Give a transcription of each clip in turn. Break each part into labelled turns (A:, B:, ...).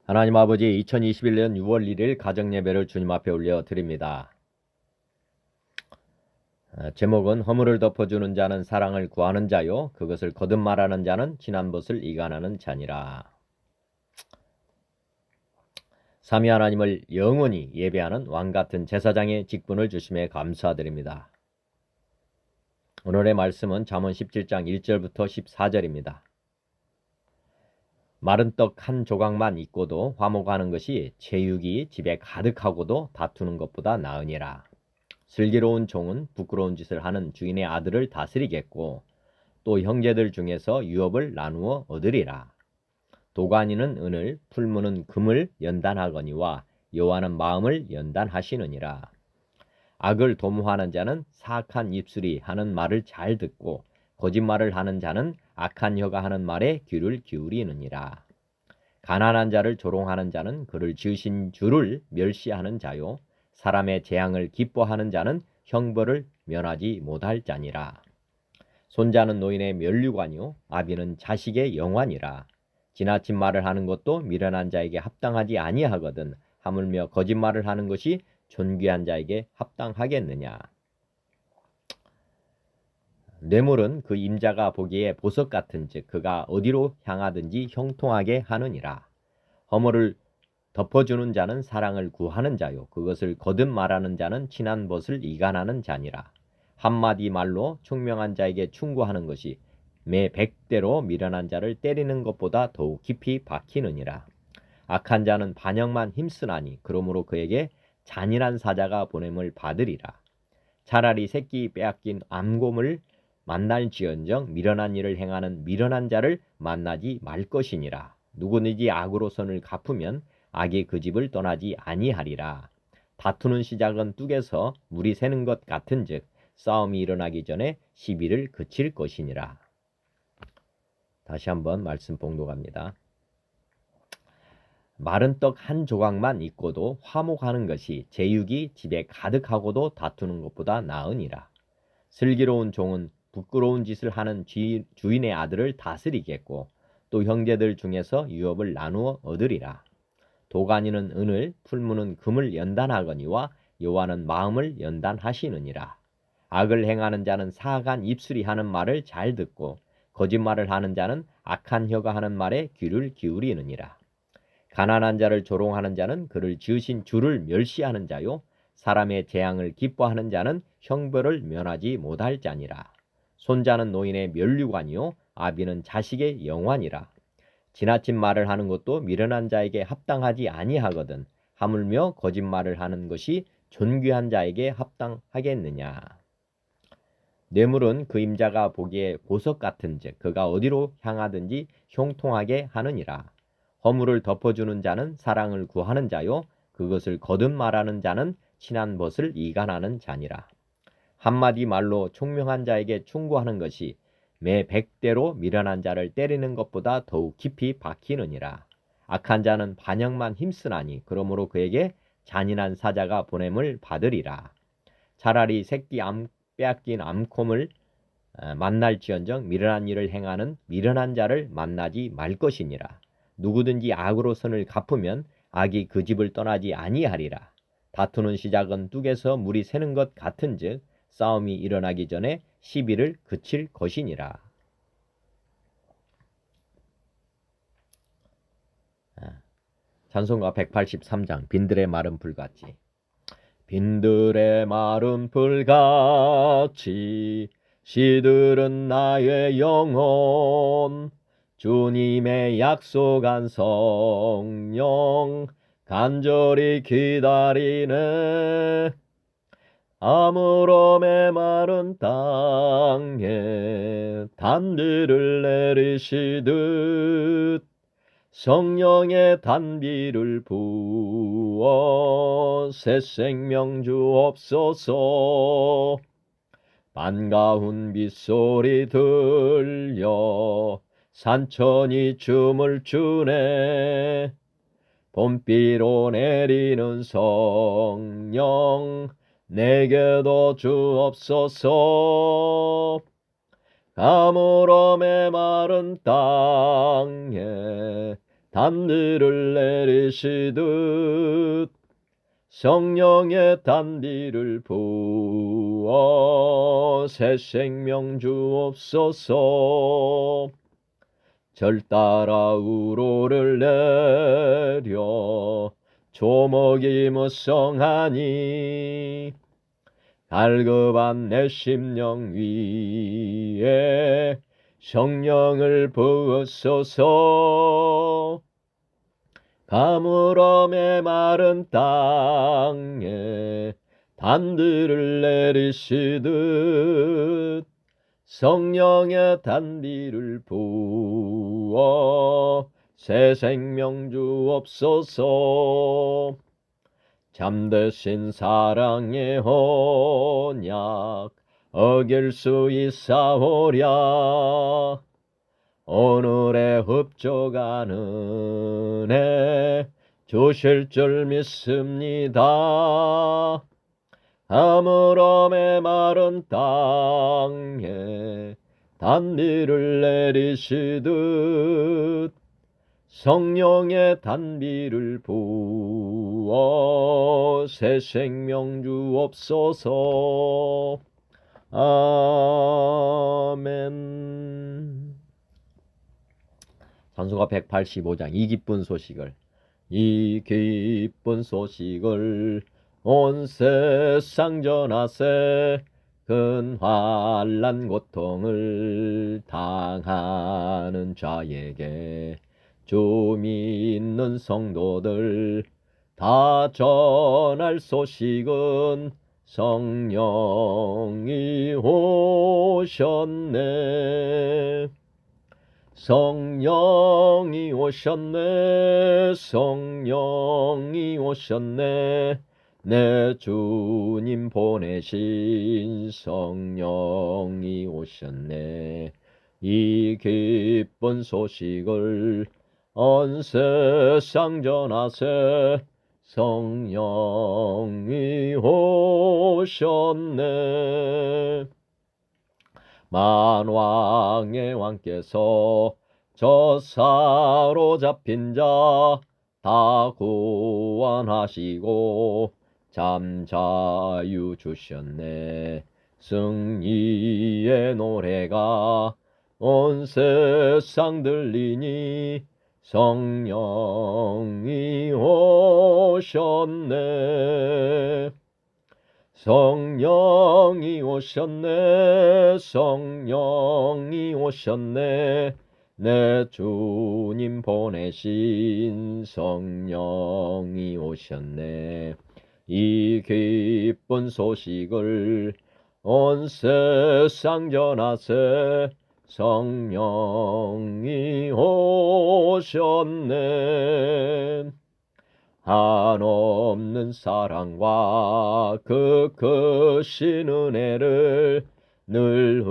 A: 하나님 아버지, 2021년 6월 1일 가정예배를 주님 앞에 올려 드립니다. 제목은 허물을 덮어주는 자는 사랑을 구하는 자요, 그것을 거듭 말하는 자는 지난 것을 이간하는 자니라. 삼위 하나님을 영원히 예배하는 왕같은 제사장의 직분을 주심에 감사드립니다. 오늘의 말씀은 잠언 17장 1절부터 14절입니다. 마른 떡 한 조각만 있고도 화목하는 것이 제육이 집에 가득하고도 다투는 것보다 나으니라. 슬기로운 종은 부끄러운 짓을 하는 주인의 아들을 다스리겠고 또 형제들 중에서 유업을 나누어 얻으리라. 도가니는 은을, 풀무는 금을 연단하거니와 여호와는 마음을 연단하시느니라. 악을 도모하는 자는 사악한 입술이 하는 말을 잘 듣고 거짓말을 하는 자는 악한 혀가 하는 말에 귀를 기울이느니라. 가난한 자를 조롱하는 자는 그를 지으신 주를 멸시하는 자요, 사람의 재앙을 기뻐하는 자는 형벌을 면하지 못할 자니라. 손자는 노인의 면류관이요 아비는 자식의 영환이라. 지나친 말을 하는 것도 미련한 자에게 합당하지 아니하거든 하물며 거짓말을 하는 것이 존귀한 자에게 합당하겠느냐. 뇌물은 그 임자가 보기에 보석 같은즉 그가 어디로 향하든지 형통하게 하느니라. 허물을 덮어주는 자는 사랑을 구하는 자요, 그것을 거듭 말하는 자는 친한 벗을 이간하는 자니라. 한마디 말로 총명한 자에게 충고하는 것이 매 100대로 미련한 자를 때리는 것보다 더욱 깊이 박히느니라. 악한 자는 반역만 힘쓰나니 그러므로 그에게 잔인한 사자가 보냄을 받으리라. 차라리 새끼 빼앗긴 암곰을 만날지언정 미련한 일을 행하는 미련한 자를 만나지 말 것이니라. 누구든지 악으로 선을 갚으면 악이 그 집을 떠나지 아니하리라. 다투는 시작은 뚝에서 물이 새는 것 같은즉 싸움이 일어나기 전에 시비를 그칠 것이니라. 다시 한번 말씀 봉독합니다. 마른 떡 한 조각만 있고도 화목하는 것이 제육이 집에 가득하고도 다투는 것보다 나으니라. 슬기로운 종은 부끄러운 짓을 하는 주인의 아들을 다스리겠고 또 형제들 중에서 유업을 나누어 얻으리라. 도가니는 은을, 풀무는 금을 연단하거니와 여호와는 마음을 연단하시느니라. 악을 행하는 자는 사악한 입술이 하는 말을 잘 듣고 거짓말을 하는 자는 악한 혀가 하는 말에 귀를 기울이느니라. 가난한 자를 조롱하는 자는 그를 지으신 주를 멸시하는 자요, 사람의 재앙을 기뻐하는 자는 형벌을 면하지 못할 자니라. 손자는 노인의 면류관이요 아비는 자식의 영환이라. 지나친 말을 하는 것도 미련한 자에게 합당하지 아니하거든 하물며 거짓말을 하는 것이 존귀한 자에게 합당하겠느냐. 뇌물은 그 임자가 보기에 보석 같은즉 그가 어디로 향하든지 형통하게 하느니라. 허물을 덮어주는 자는 사랑을 구하는 자요 그것을 거듭 말하는 자는 친한 벗을 이간하는 자니라. 한마디 말로 총명한 자에게 충고하는 것이 매 100대로 미련한 자를 때리는 것보다 더욱 깊이 박히느니라. 악한 자는 반역만 힘쓰나니 그러므로 그에게 잔인한 사자가 보냄을 받으리라. 차라리 새끼 빼앗긴 암콤을 만날지언정 미련한 일을 행하는 미련한 자를 만나지 말 것이니라. 누구든지 악으로 선을 갚으면 악이 그 집을 떠나지 아니하리라. 다투는 시작은 뚝에서 물이 새는 것 같은즉 싸움이 일어나기 전에 시비를 그칠 것이니라. 찬송가 183장 빈들의 마른 불같이. 빈들의 마른 불같이 시들은 나의 영혼, 주님의 약속한 성령 간절히 기다리네. 아무로 메마른 땅에 단비를 내리시듯 성령의 단비를 부어 새 생명 주옵소서. 반가운 빗소리 들려 산천이 춤을 추네. 봄비로 내리는 성령 내게도 주옵소서. 가물어 메마른 땅에 단비를 내리시듯 성령의 단비를 부어 새 생명 주옵소서. 절 따라 우로를 내려 조목이 무성하니 갈급한 내 심령 위에 성령을 부으소서. 가물어 메마른 땅에 단비를 내리시듯 성령의 단비를 부어 새 생명 주옵소서. 잠드신 사랑의 언약 어길 수 있사오랴. 오늘의 흡족하는 애 주실 줄 믿습니다. 아무러 메마른 땅에 단비를 내리시듯 성령의 단비를 부어 새 생명 주옵소서. 아멘. 산수가 185장. 이 기쁜 소식을 온 세상 전하세. 큰 환난 고통을 당하는 자에게 주 믿는 성도들 다 전할 소식은 성령이 오셨네. 성령이 오셨네. 내 주님 보내신 성령이 오셨네. 이 기쁜 소식을 온 세상 전하세. 성령이 오셨네. 만왕의 왕께서 저 사로잡힌 자 다 구원하시고 잠자유 주셨네. 승리의 노래가 온 세상 들리니 성령이 오셨네. 성령이 오셨네. 내 주님 보내신 성령이 오셨네. 이 기쁜 소식을 온 세상 전하세. 성령이 오셨네. 한없는 사랑과 그 크신 은혜를 늘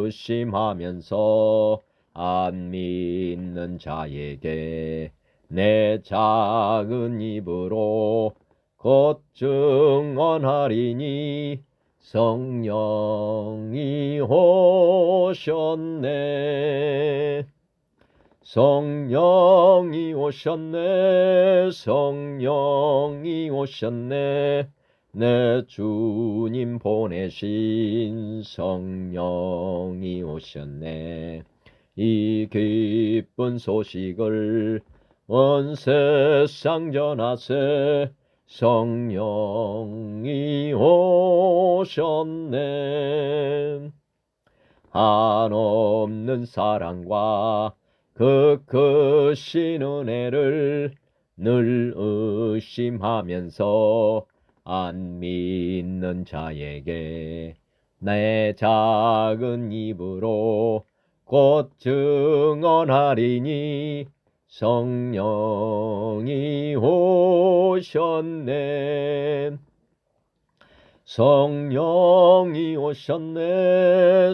A: 의심하면서 안 믿는 자에게 내 작은 입으로 곧 증언하리니 성령이 오셨네. 성령이 오셨네. 내 주님 보내신 성령이 오셨네. 이 기쁜 소식을 온 세상 전하세. 성령이 오셨네. 한없는 사랑과 그 크신 은혜를 늘 의심하면서 안 믿는 자에게 내 작은 입으로 곧 증언하리니 성령이 오셨네. 성령이 오셨네.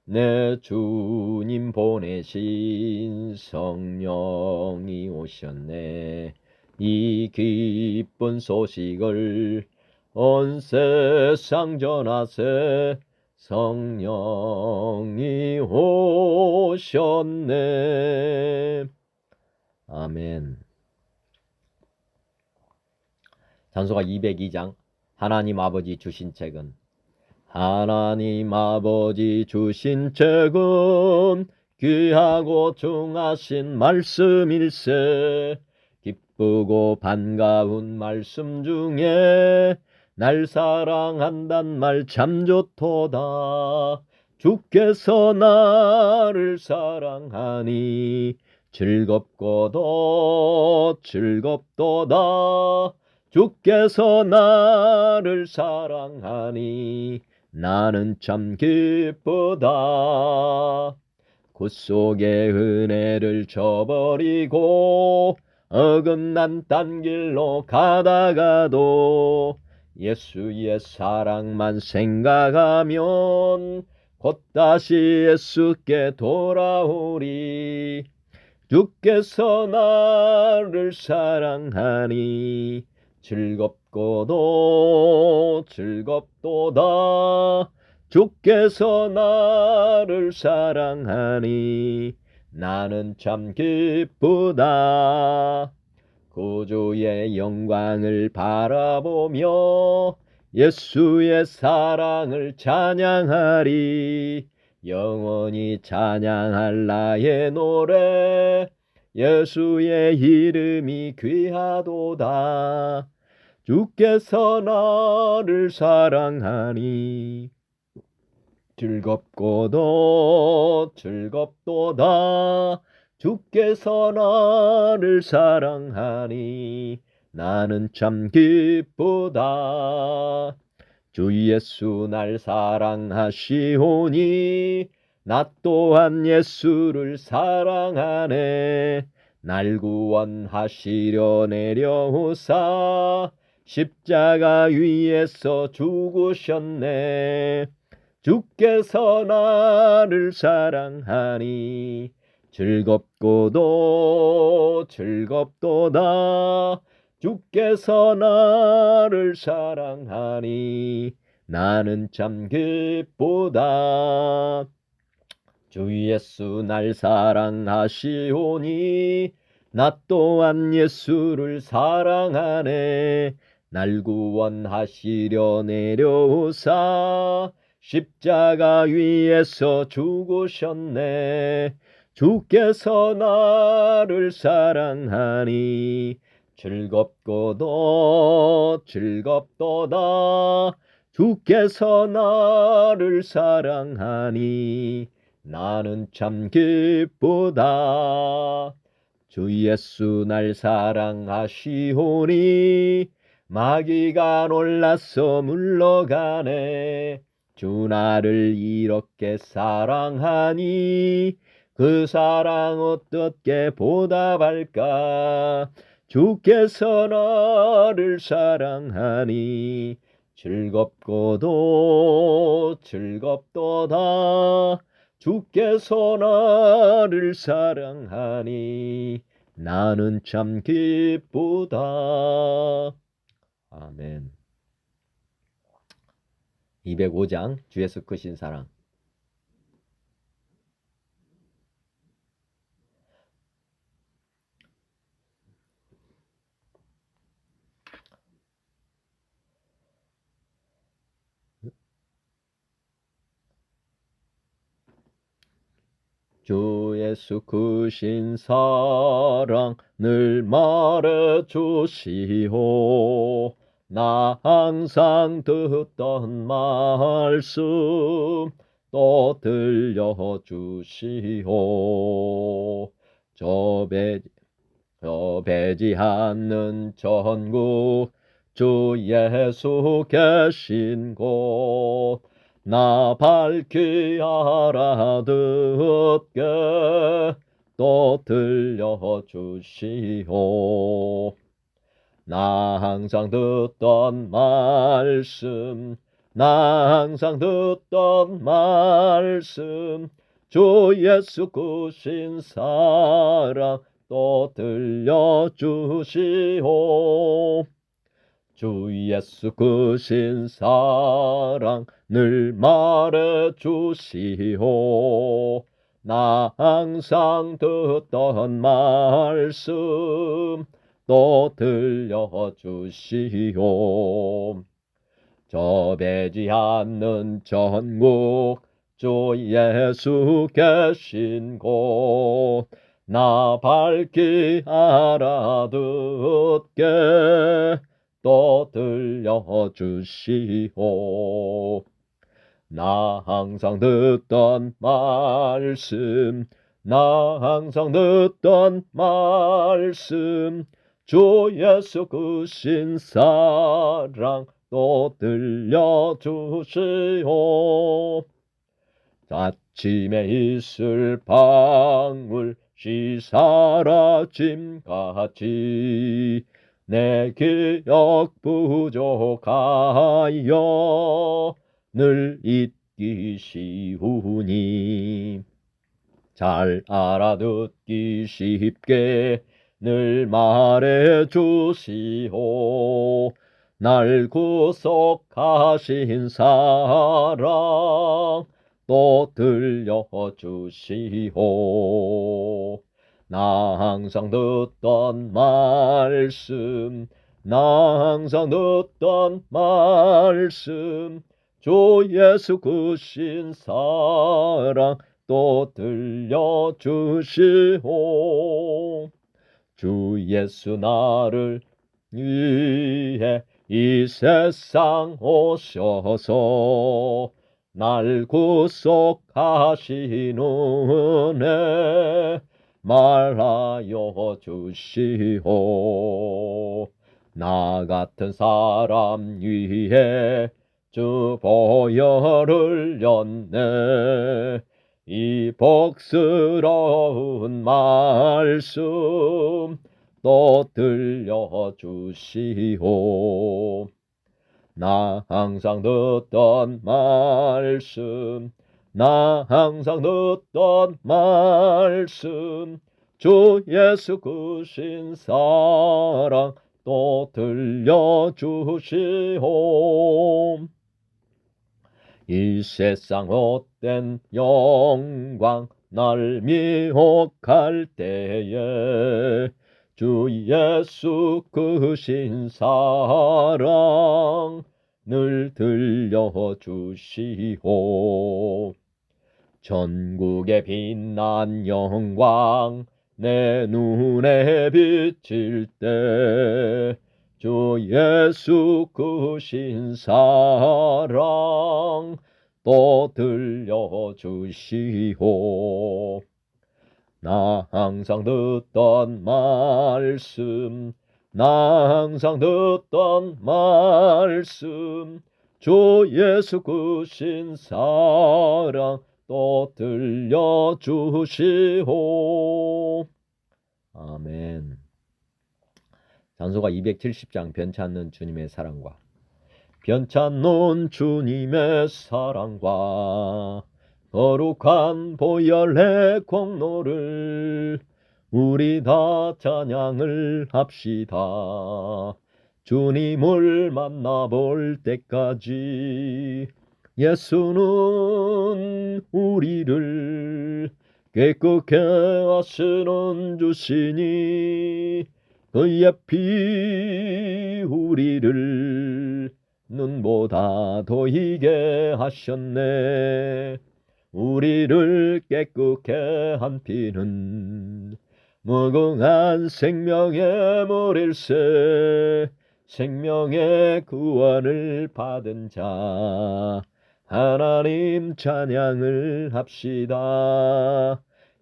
A: 내 주님 보내신 성령이 오셨네. 이 기쁜 소식을 온 세상 전하세. 성령이 오셨네. 아멘. 찬송가 202장 하나님 아버지 주신 책은 하나님 아버지 주신 책은 귀하고 중하신 말씀일세. 기쁘고 반가운 말씀 중에 날 사랑한단 말 참 좋도다. 주께서 나를 사랑하니 즐겁고도 즐겁도다. 주께서 나를 사랑하니 나는 참 기쁘다. 굿속의 은혜를 저버리고 어긋난 딴 길로 가다가도 예수의 사랑만 생각하면 곧 다시 예수께 돌아오리. 주께서 나를 사랑하니 즐겁고도 즐겁도다. 주께서 나를 사랑하니 나는 참 기쁘다. 구주의 영광을 바라보며 예수의 사랑을 찬양하리. 영원히 찬양할 나의 노래 예수의 이름이 귀하도다. 주께서 나를 사랑하니 즐겁고도 즐겁도다. 주께서 나를 사랑하니 나는 참 기쁘다. 주 예수 날 사랑하시오니 나 또한 예수를 사랑하네. 날 구원하시려 내려오사 십자가 위에서 죽으셨네. 주께서 나를 사랑하니 즐겁고도 즐겁도다. 주께서 나를 사랑하니 나는 참 기쁘다. 주 예수 날 사랑하시오니 나 또한 예수를 사랑하네. 날 구원하시려 내려오사 십자가 위에서 죽으셨네. 주께서 나를 사랑하니 즐겁고도 즐겁도다. 주께서 나를 사랑하니 나는 참 기쁘다. 주 예수 날 사랑하시오니 마귀가 놀라서 물러가네. 주 나를 이렇게 사랑하니 그 사랑 어떻게 보답할까. 주께서 나를 사랑하니 즐겁고도 즐겁도다. 주께서 나를 사랑하니 나는 참 기쁘다. 아멘. 205장 주 예수 크신 사랑. 주 예수 크신 사랑 늘 말해주시오. 나 항상 듣던 말씀 또 들려주시오. 저 배지 않는 천국 주 예수 계신 곳 나 밝히 알아듣게 또 들려주시오. 나 항상 듣던 말씀 나 항상 듣던 말씀 주 예수 크신 사랑 또 들려주시오. 주 예수 크신 사랑 늘 말해 주시오. 나 항상 듣던 말씀 또 들려주시오. 저 배지 않는 천국 주 예수 계신 곳 나 밝히 알아듣게 또 들려주시오. 나 항상 듣던 말씀 나 항상 듣던 말씀 주 예수 크신 사랑 또 들려주시오. 아침에 있을 방울 시 사라짐같이 내 기억 부족하여 늘 잊기 쉬우니 잘 알아듣기 쉽게 늘 말해 주시오. 날 구속하신 사랑 또 들려주시오. 나 항상 듣던 말씀 나 항상 듣던 말씀 주 예수 크신 사랑 또 들려주시오. 주 예수 나를 위해 이 세상 오셔서 날 구속하신 은혜 말하여 주시오. 나 같은 사람 위해 주 보혈을 흘렸네. 이 복스러운 말씀 또 들려주시오. 나 항상 듣던 말씀 나 항상 듣던 말씀 주 예수 크신 사랑 또 들려주시오. 이 세상 헛된 영광 날 미혹할 때에 주 예수 크신 사랑 늘 들려주시오. 전국의 빛난 영광 내 눈에 비칠 때 주 예수 크신 사랑 또 들려주시오. 나 항상 듣던 말씀 나 항상 듣던 말씀 주 예수 크신 사랑 또 들려주시오. 아멘. 찬송가 270장 변찮는 주님의 사랑과 변찮는 주님의 사랑과 거룩한 보혈의 공로를 우리 다 찬양을 합시다. 주님을 만나볼 때까지 예수는 우리를 깨끗게 하시는 주시니 그의 피 우리를 눈보다 더이게 하셨네. 우리를 깨끗게 한 피는 무궁한 생명의 물일세. 생명의 구원을 받은 자 하나님 찬양을 합시다.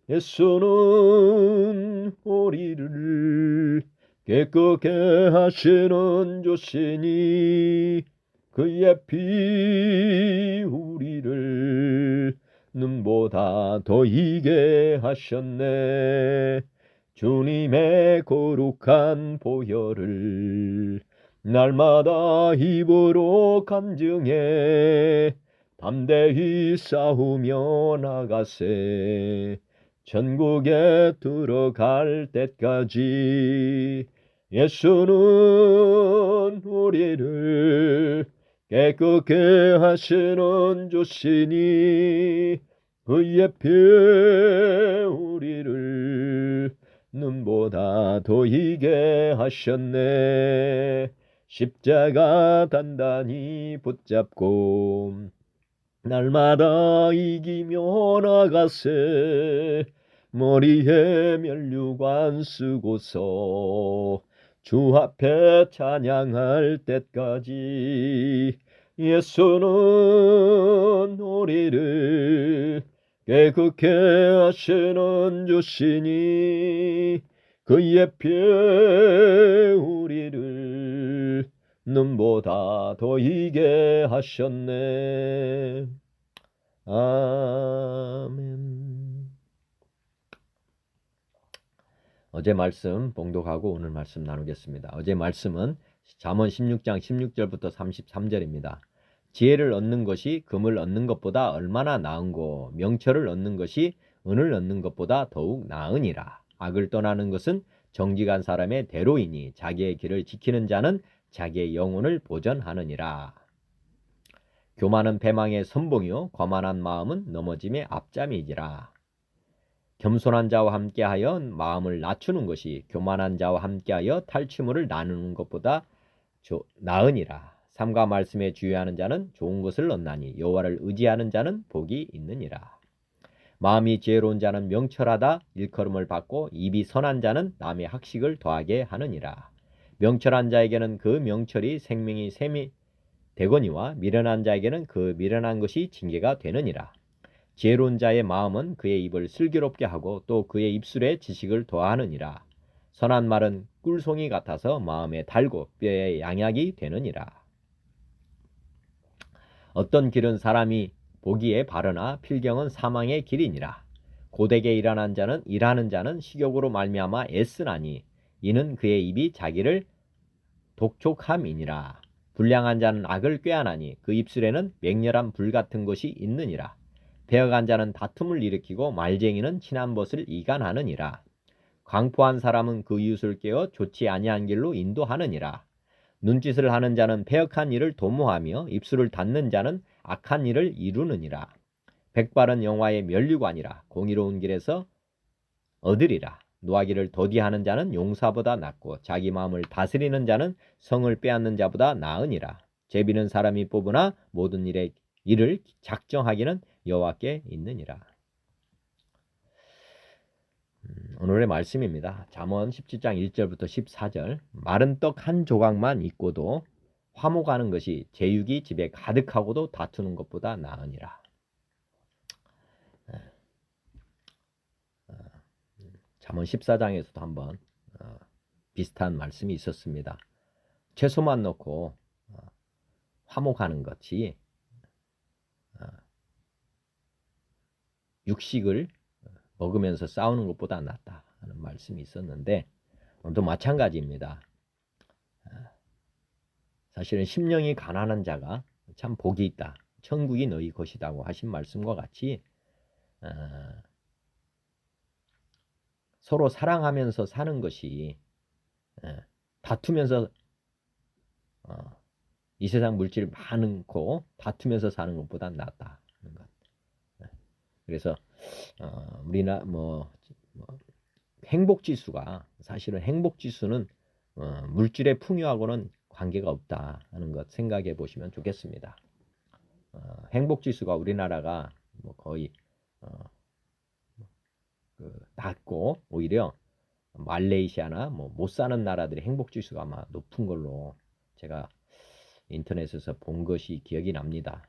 A: 예수는 우리를 깨끗게 하시는 주시니 그의 피 우리를 눈보다 더이게 하셨네. 주님의 거룩한 보혈을 날마다 입으로 간증해 담대히 싸우며 나가세. 천국에 들어갈 때까지 예수는 우리를 깨끗게 하시는 주시니 그의 피 우리를 눈보다 더이게 하셨네. 십자가 단단히 붙잡고 날마다 이기며 나가세. 머리에 면류관 쓰고서 주 앞에 찬양할 때까지 예수는 우리를 깨끗게 하시는 주시니 그의 피 우리를 눈보다 더이게 하셨네. 아멘. 어제 말씀 봉독하고 오늘 말씀 나누겠습니다. 어제 말씀은 잠언 16장 16절부터 33절입니다. 지혜를 얻는 것이 금을 얻는 것보다 얼마나 나은고 명철을 얻는 것이 은을 얻는 것보다 더욱 나으니라. 악을 떠나는 것은 정직한 사람의 대로이니 자기의 길을 지키는 자는 자기의 영혼을 보전하느니라. 교만은 패망의 선봉이요 거만한 마음은 넘어짐의 앞잠이지라. 겸손한 자와 함께하여 마음을 낮추는 것이 교만한 자와 함께하여 탈취물을 나누는 것보다 나으니라. 삼가 말씀에 주의하는 자는 좋은 것을 얻나니 여호와를 의지하는 자는 복이 있느니라. 마음이 지혜로운 자는 명철하다 일컬음을 받고 입이 선한 자는 남의 학식을 더하게 하느니라. 명철한 자에게는 그 명철이 생명이 셈이 되거니와 미련한 자에게는 그 미련한 것이 징계가 되느니라. 지혜로운 자의 마음은 그의 입을 슬기롭게 하고 또 그의 입술에 지식을 더하느니라. 선한 말은 꿀송이 같아서 마음에 달고 뼈에 양약이 되느니라. 어떤 길은 사람이 보기에 바르나 필경은 사망의 길이니라. 고되게 일하는 자는 식욕으로 말미암아 애쓰나니 이는 그의 입이 자기를 독촉함이니라. 불량한 자는 악을 꾀하나니 그 입술에는 맹렬한 불 같은 것이 있느니라. 배어간 자는 다툼을 일으키고 말쟁이는 친한 벗을 이간하느니라. 광포한 사람은 그 이웃을 깨어 좋지 아니한 길로 인도하느니라. 눈짓을 하는 자는 패역한 일을 도모하며 입술을 닫는 자는 악한 일을 이루느니라. 백발은 영화의 면류관이라 공의로운 길에서 얻으리라. 노하기를 더디하는 자는 용사보다 낫고 자기 마음을 다스리는 자는 성을 빼앗는 자보다 나으니라. 제비는 사람이 뽑으나 모든 일을 작정하기는 여호와께 있느니라. 오늘의 말씀입니다. 잠언 17장 1절부터 14절. 마른 떡 한 조각만 있고도 화목하는 것이 제육이 집에 가득하고도 다투는 것보다 나으니라. 잠언 14장에서도 한번 비슷한 말씀이 있었습니다. 채소만 넣고 화목하는 것이 육식을 먹으면서 싸우는 것보다 낫다 하는 말씀이 있었는데 오늘도 마찬가지입니다. 사실은 심령이 가난한 자가 참 복이 있다. 천국이 너희 것이라고 하신 말씀과 같이 서로 사랑하면서 사는 것이 다투면서 이 세상 물질 많고 다투면서 사는 것보다 낫다 하는 것. 그래서 우리나 행복 지수가 사실은 행복 지수는 물질의 풍요하고는 관계가 없다 하는 것 생각해 보시면 좋겠습니다. 행복 지수가 우리나라가 거의 낮고 오히려 말레이시아나 못 사는 나라들의 행복 지수가 아마 높은 걸로 제가 인터넷에서 본 것이 기억이 납니다.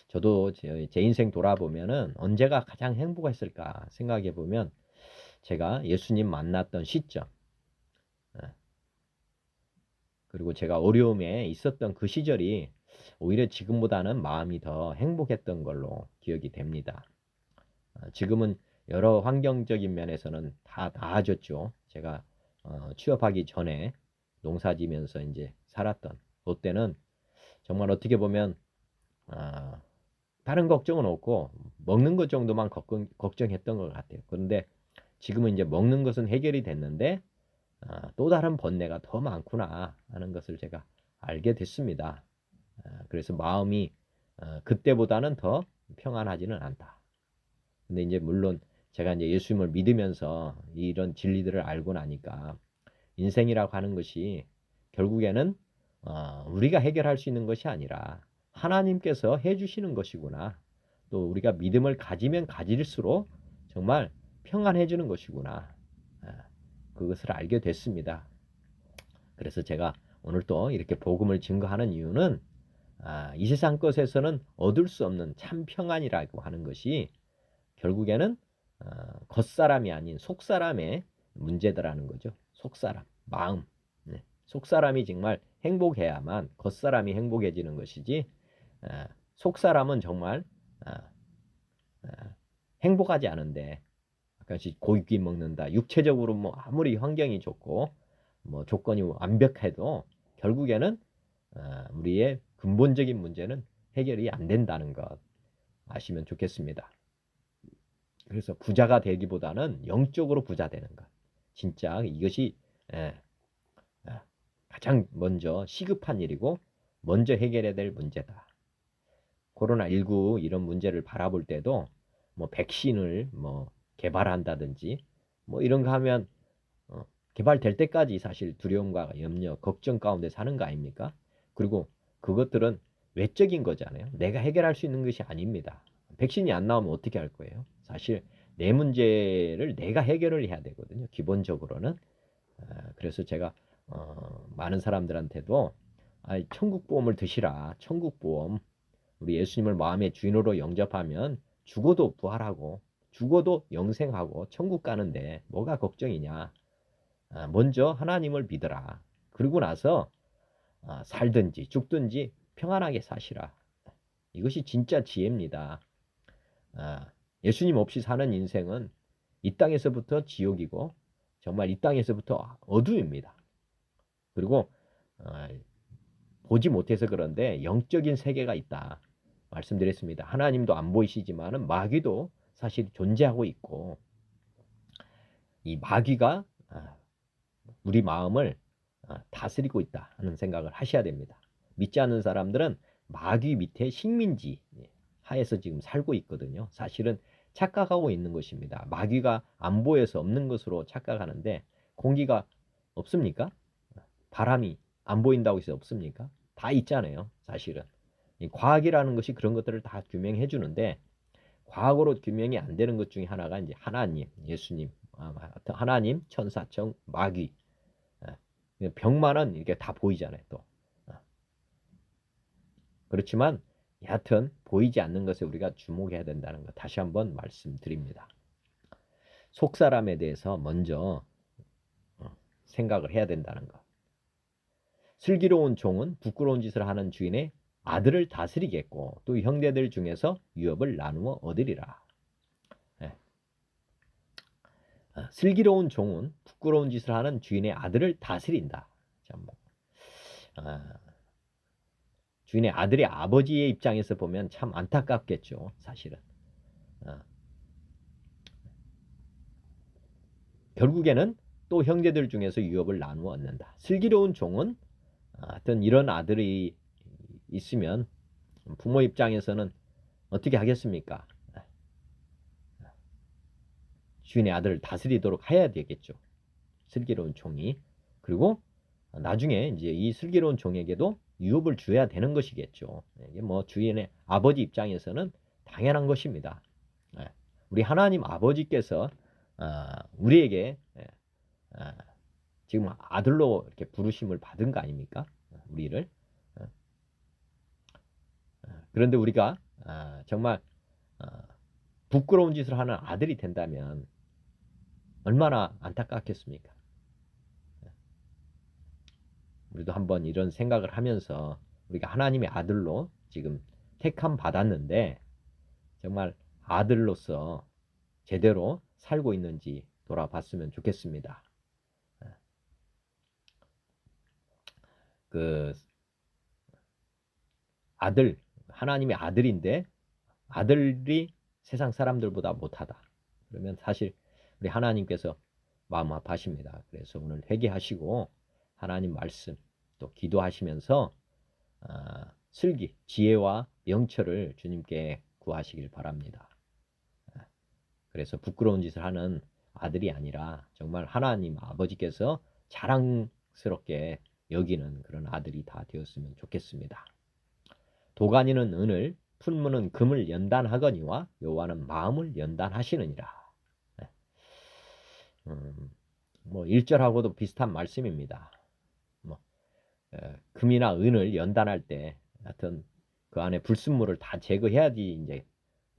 A: 저도 제 인생 돌아보면은 언제가 가장 행복했을까 생각해 보면 제가 예수님 만났던 시점 그리고 제가 어려움에 있었던 그 시절이 오히려 지금보다는 마음이 더 행복했던 걸로 기억이 됩니다. 지금은 여러 환경적인 면에서는 다 나아졌죠. 제가 취업하기 전에 농사지면서 이제 살았던 그때는 정말 어떻게 보면 다른 걱정은 없고 먹는 것 정도만 걱정했던 것 같아요. 그런데 지금은 이제 먹는 것은 해결이 됐는데 또 다른 번뇌가 더 많구나 하는 것을 제가 알게 됐습니다. 그래서 마음이 그때보다는 더 평안하지는 않다. 근데 이제 물론 제가 이제 예수님을 믿으면서 이런 진리들을 알고 나니까 인생이라고 하는 것이 결국에는 우리가 해결할 수 있는 것이 아니라 하나님께서 해주시는 것이구나. 또 우리가 믿음을 가지면 가질수록 정말 평안해지는 것이구나. 그것을 알게 됐습니다. 그래서 제가 오늘 또 이렇게 복음을 증거하는 이유는 이 세상 것에서는 얻을 수 없는 참 평안이라고 하는 것이 결국에는 겉사람이 아닌 속사람의 문제더라는 거죠. 속사람, 마음. 네. 속사람이 정말 행복해야만 겉사람이 행복해지는 것이지 속사람은 정말 행복하지 않은데 가끔씩 고기 먹는다. 육체적으로 뭐 아무리 환경이 좋고 뭐 조건이 완벽해도 결국에는 우리의 근본적인 문제는 해결이 안 된다는 것 아시면 좋겠습니다. 그래서 부자가 되기보다는 영적으로 부자 되는 것. 진짜 이것이 가장 먼저 시급한 일이고 먼저 해결해야 될 문제다. 코로나19 이런 문제를 바라볼 때도 뭐 백신을 뭐 개발한다든지 뭐 이런 거 하면 개발될 때까지 사실 두려움과 염려, 걱정 가운데 사는 거 아닙니까? 그리고 그것들은 외적인 거잖아요. 내가 해결할 수 있는 것이 아닙니다. 백신이 안 나오면 어떻게 할 거예요? 사실 내 문제를 내가 해결을 해야 되거든요. 기본적으로는. 그래서 제가 많은 사람들한테도 천국보험을 드시라. 천국보험. 우리 예수님을 마음의 주인으로 영접하면 죽어도 부활하고 죽어도 영생하고 천국 가는데 뭐가 걱정이냐. 먼저 하나님을 믿어라. 그러고 나서 살든지 죽든지 평안하게 사시라. 이것이 진짜 지혜입니다. 예수님 없이 사는 인생은 이 땅에서부터 지옥이고 정말 이 땅에서부터 어두입니다. 그리고 보지 못해서 그런데 영적인 세계가 있다. 말씀드렸습니다. 하나님도 안 보이시지만은 마귀도 사실 존재하고 있고 이 마귀가 우리 마음을 다스리고 있다 하는 생각을 하셔야 됩니다. 믿지 않는 사람들은 마귀 밑에 식민지 하에서 지금 살고 있거든요. 사실은 착각하고 있는 것입니다. 마귀가 안 보여서 없는 것으로 착각하는데 공기가 없습니까? 바람이 안 보인다고 해서 없습니까? 다 있잖아요. 사실은. 과학이라는 것이 그런 것들을 다 규명해 주는데 과학으로 규명이 안 되는 것 중에 하나가 이제 하나님, 예수님, 하나님, 천사청, 마귀. 병만은 이렇게 다 보이잖아요. 또. 그렇지만 여하튼 보이지 않는 것에 우리가 주목해야 된다는 것 다시 한번 말씀드립니다. 속사람에 대해서 먼저 생각을 해야 된다는 것. 슬기로운 종은 부끄러운 짓을 하는 주인의 아들을 다스리겠고 또 형제들 중에서 유업을 나누어 얻으리라. 슬기로운 종은 부끄러운 짓을 하는 주인의 아들을 다스린다. 주인의 아들의 아버지의 입장에서 보면 참 안타깝겠죠. 사실은. 결국에는 또 형제들 중에서 유업을 나누어 얻는다. 슬기로운 종은 어떤 이런 아들이 있으면 부모 입장에서는 어떻게 하겠습니까? 주인의 아들을 다스리도록 해야 되겠죠. 슬기로운 종이. 그리고 나중에 이제 이 슬기로운 종에게도 유업을 줘야 되는 것이겠죠. 이게 뭐 주인의 아버지 입장에서는 당연한 것입니다. 우리 하나님 아버지께서 우리에게 지금 아들로 이렇게 부르심을 받은 거 아닙니까? 우리를. 그런데 우리가 정말 부끄러운 짓을 하는 아들이 된다면 얼마나 안타깝겠습니까? 우리도 한번 이런 생각을 하면서 우리가 하나님의 아들로 지금 택함 받았는데 정말 아들로서 제대로 살고 있는지 돌아봤으면 좋겠습니다. 그 아들, 하나님의 아들인데 아들이 세상 사람들보다 못하다. 그러면 사실 우리 하나님께서 마음 아파하십니다. 그래서 오늘 회개하시고 하나님 말씀 또 기도하시면서 슬기, 지혜와 명철을 주님께 구하시길 바랍니다. 그래서 부끄러운 짓을 하는 아들이 아니라 정말 하나님 아버지께서 자랑스럽게 여기는 그런 아들이 다 되었으면 좋겠습니다. 도가니는 은을, 풀무는 금을 연단하거니와 여호와는 마음을 연단하시느니라. 뭐 1절하고도 비슷한 말씀입니다. 뭐 금이나 은을 연단할 때 하여튼 그 안에 불순물을 다 제거해야지 이제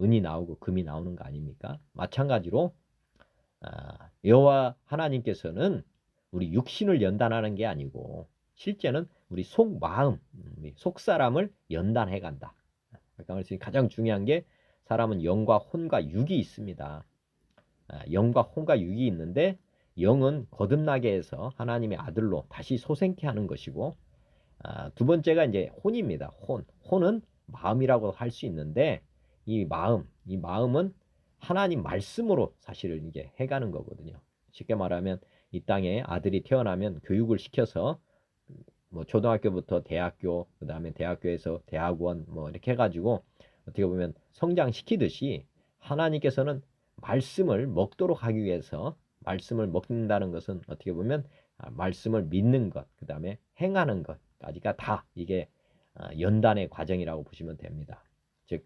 A: 은이 나오고 금이 나오는 거 아닙니까? 마찬가지로 여호와 하나님께서는 우리 육신을 연단하는 게 아니고 실제는 우리 속 마음, 우리 속 사람을 연단해 간다. 그러니까 가장 중요한 게 사람은 영과 혼과 육이 있습니다. 영과 혼과 육이 있는데 영은 거듭나게 해서 하나님의 아들로 다시 소생케 하는 것이고 두 번째가 이제 혼입니다. 혼은 마음이라고 할 수 있는데 이 마음은 하나님 말씀으로 사실을 이게 해가는 거거든요. 쉽게 말하면 이 땅에 아들이 태어나면 교육을 시켜서 뭐 초등학교부터 대학교, 그 다음에 대학교에서 대학원 뭐 이렇게 해가지고 어떻게 보면 성장시키듯이 하나님께서는 말씀을 먹도록 하기 위해서 말씀을 먹는다는 것은 어떻게 보면 말씀을 믿는 것, 그 다음에 행하는 것까지가 다 이게 연단의 과정이라고 보시면 됩니다. 즉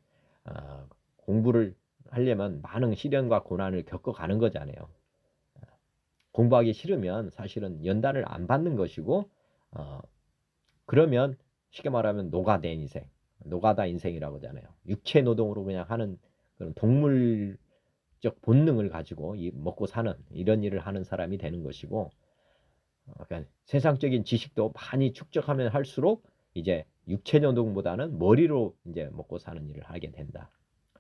A: 공부를 하려면 많은 시련과 고난을 겪어가는 거잖아요. 공부하기 싫으면 사실은 연단을 안 받는 것이고 그러면 쉽게 말하면 노가다 인생이라고 하잖아요. 육체 노동으로 그냥 하는 그런 동물적 본능을 가지고 먹고 사는 이런 일을 하는 사람이 되는 것이고 그러니까 세상적인 지식도 많이 축적하면 할수록 이제 육체 노동보다는 머리로 이제 먹고 사는 일을 하게 된다.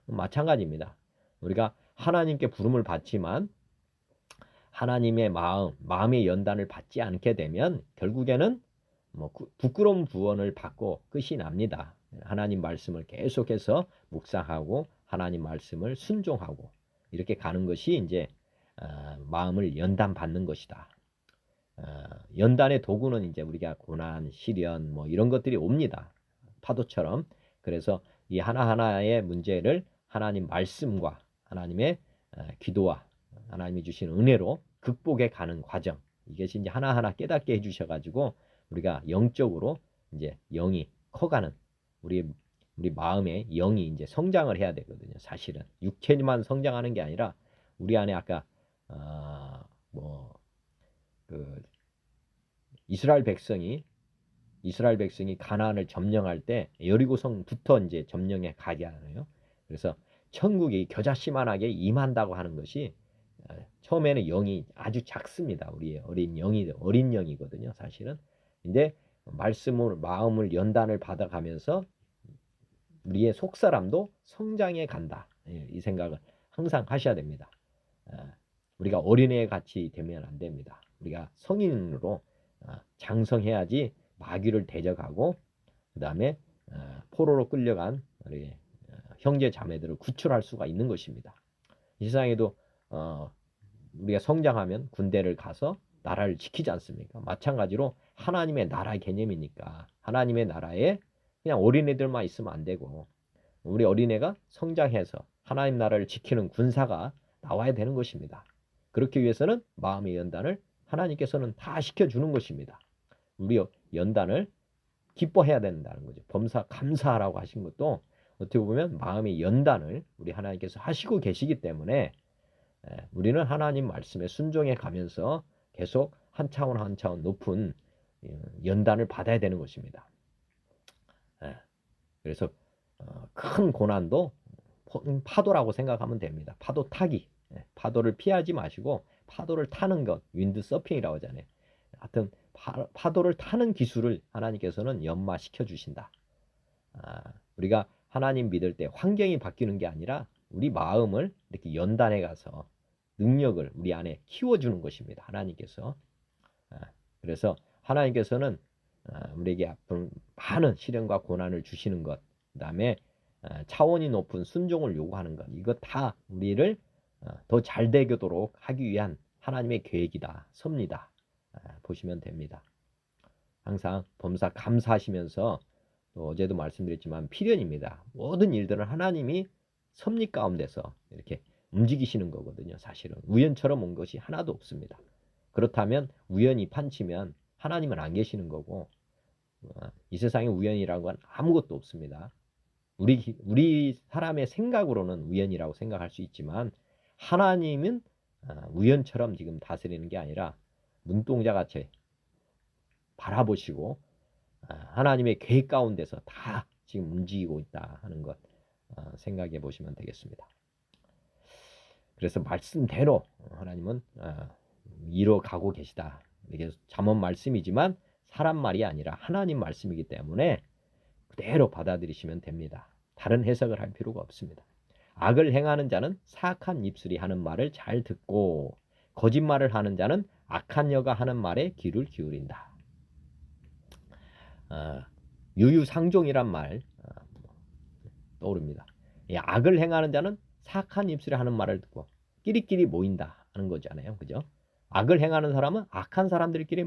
A: 마찬가지입니다. 우리가 하나님께 부름을 받지만 하나님의 마음의 연단을 받지 않게 되면 결국에는 뭐 부끄러운 구원을 받고 끝이 납니다. 하나님 말씀을 계속해서 묵상하고 하나님 말씀을 순종하고 이렇게 가는 것이 이제 마음을 연단 받는 것이다. 연단의 도구는 이제 우리가 고난, 시련 뭐 이런 것들이 옵니다. 파도처럼. 그래서 이 하나하나의 문제를 하나님 말씀과 하나님의 기도와 하나님이 주신 은혜로 극복해 가는 과정. 이것이 이제 하나하나 깨닫게 해주셔 가지고 우리가 영적으로 이제 영이 커가는 우리 마음의 영이 이제 성장을 해야 되거든요. 사실은 육체만 성장하는 게 아니라 우리 안에 아까 그 이스라엘 백성이 가나안을 점령할 때 여리고성부터 이제 점령해 가게 하나요. 그래서 천국이 겨자씨만하게 임한다고 하는 것이 처음에는 영이 아주 작습니다. 우리의 어린 영이거든요. 사실은. 근데 말씀을 마음을 연단을 받아가면서 우리의 속사람도 성장해 간다. 이 생각을 항상 하셔야 됩니다. 우리가 어린애 같이 되면 안 됩니다. 우리가 성인으로 장성해야지 마귀를 대적하고 그 다음에 포로로 끌려간 우리 형제 자매들을 구출할 수가 있는 것입니다. 이 세상에도 우리가 성장하면 군대를 가서 나라를 지키지 않습니까? 마찬가지로 하나님의 나라의 개념이니까 하나님의 나라에 그냥 어린애들만 있으면 안 되고 우리 어린애가 성장해서 하나님 나라를 지키는 군사가 나와야 되는 것입니다. 그렇기 위해서는 마음의 연단을 하나님께서는 다 시켜주는 것입니다. 우리 연단을 기뻐해야 된다는 거죠. 범사 감사하라고 하신 것도 어떻게 보면 마음의 연단을 우리 하나님께서 하시고 계시기 때문에 우리는 하나님 말씀에 순종해 가면서 계속 한 차원 높은 연단을 받아야 되는 것입니다. 그래서 큰 고난도 파도라고 생각하면 됩니다. 파도 타기. 파도를 피하지 마시고 파도를 타는 것, 윈드 서핑이라고 하잖아요. 하여튼 파도를 타는 기술을 하나님께서는 연마시켜 주신다. 우리가 하나님 믿을 때 환경이 바뀌는 게 아니라 우리 마음을 이렇게 연단해 가서 능력을 우리 안에 키워주는 것입니다. 하나님께서. 그래서 하나님께서는 우리에게 많은 시련과 고난을 주시는 것, 그 다음에 차원이 높은 순종을 요구하는 것, 이것 다 우리를 더 잘 되도록 하기 위한 하나님의 계획이다, 섭니다. 보시면 됩니다. 항상 범사 감사하시면서 또 어제도 말씀드렸지만 필연입니다. 모든 일들은 하나님이 섭리 가운데서 이렇게 움직이시는 거거든요. 사실은 우연처럼 온 것이 하나도 없습니다. 그렇다면 우연히 판치면 하나님은 안 계시는 거고 이 세상에 우연이라는 건 아무것도 없습니다. 우리 사람의 생각으로는 우연이라고 생각할 수 있지만 하나님은 우연처럼 지금 다스리는 게 아니라 눈동자같이 바라보시고 하나님의 계획 가운데서 다 지금 움직이고 있다 하는 것 생각해 보시면 되겠습니다. 그래서 말씀대로 하나님은 이뤄가고 계시다. 이게 잠언 말씀이지만 사람 말이 아니라 하나님 말씀이기 때문에 그대로 받아들이시면 됩니다. 다른 해석을 할 필요가 없습니다. 악을 행하는 자는 사악한 입술이 하는 말을 잘 듣고 거짓말을 하는 자는 악한 여가 하는 말에 귀를 기울인다. 유유상종이란 말 떠오릅니다. 악을 행하는 자는 사악한 입술이 하는 말을 듣고 끼리끼리 모인다 하는 거잖아요. 그죠? 악을 행하는 사람은 악한 사람들끼리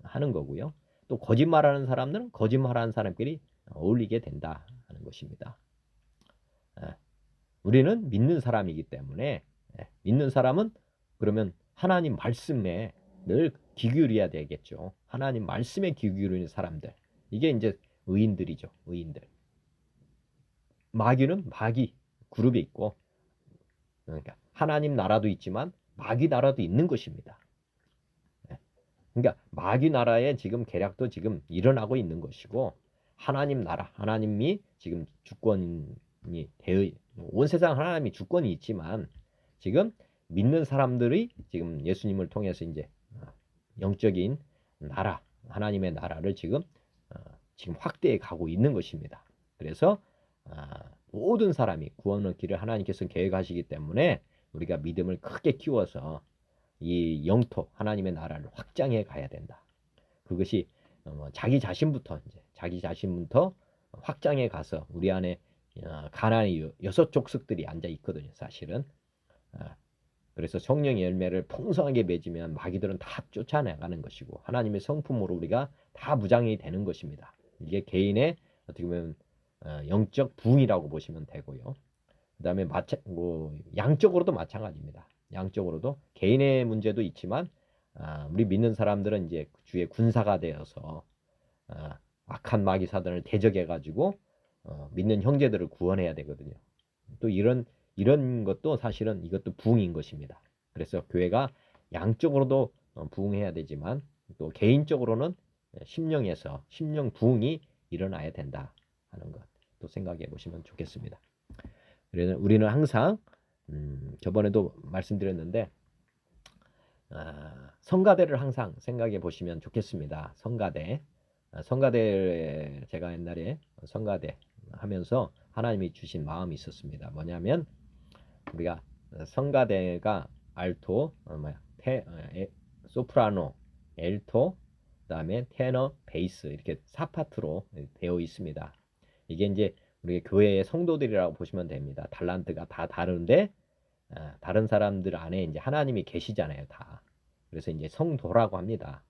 A: 하는 거고요. 또 거짓말하는 사람들은 거짓말하는 사람끼리 어울리게 된다 하는 것입니다. 우리는 믿는 사람이기 때문에 믿는 사람은 그러면 하나님 말씀에 늘 귀 기울여야 되겠죠. 하나님 말씀에 귀 기울이는 사람들. 이게 이제 의인들이죠. 의인들. 마귀는 마귀 그룹에 있고 그러니까 하나님 나라도 있지만 마귀 나라도 있는 것입니다. 그러니까 마귀 나라의 지금 계략도 지금 일어나고 있는 것이고 하나님 나라, 하나님이 지금 주권이 되어 온 세상 하나님이 주권이 있지만 지금 믿는 사람들이 지금 예수님을 통해서 이제 영적인 나라, 하나님의 나라를 지금 확대해 가고 있는 것입니다. 그래서 모든 사람이 구원의 길을 하나님께서 계획하시기 때문에 우리가 믿음을 크게 키워서 이 영토 하나님의 나라를 확장해 가야 된다. 그것이 자기 자신부터 확장해 가서 우리 안에 가나안의 6 족속들이 앉아 있거든요. 사실은 그래서 성령의 열매를 풍성하게 맺으면 마귀들은 다 쫓아나가는 것이고 하나님의 성품으로 우리가 다 무장이 되는 것입니다. 이게 개인의 어떻게 보면 영적 부흥이라고 보시면 되고요. 그 다음에 양적으로도 마찬가지입니다. 양적으로도 개인의 문제도 있지만 우리 믿는 사람들은 이제 주의 군사가 되어서 악한 마귀사단을 대적해 가지고 믿는 형제들을 구원해야 되거든요. 또 이런 것도 사실은 이것도 부흥인 것입니다. 그래서 교회가 양적으로도 부흥해야 되지만 또 개인적으로는 심령 부흥이 일어나야 된다 하는 것 또 생각해 보시면 좋겠습니다. 그래서 우리는 항상 저번에도 말씀드렸는데 성가대를 항상 생각해 보시면 좋겠습니다. 성가대 제가 옛날에 성가대 하면서 하나님이 주신 마음이 있었습니다. 뭐냐면 우리가 성가대가 알토, 소프라노, 엘토, 그다음에 테너, 베이스 이렇게 4파트로 되어 있습니다. 이게 이제 우리 교회의 성도들이라고 보시면 됩니다. 달란트가 다 다른데 다른 사람들 안에 이제 하나님이 계시잖아요, 다. 그래서 이제 성도라고 합니다.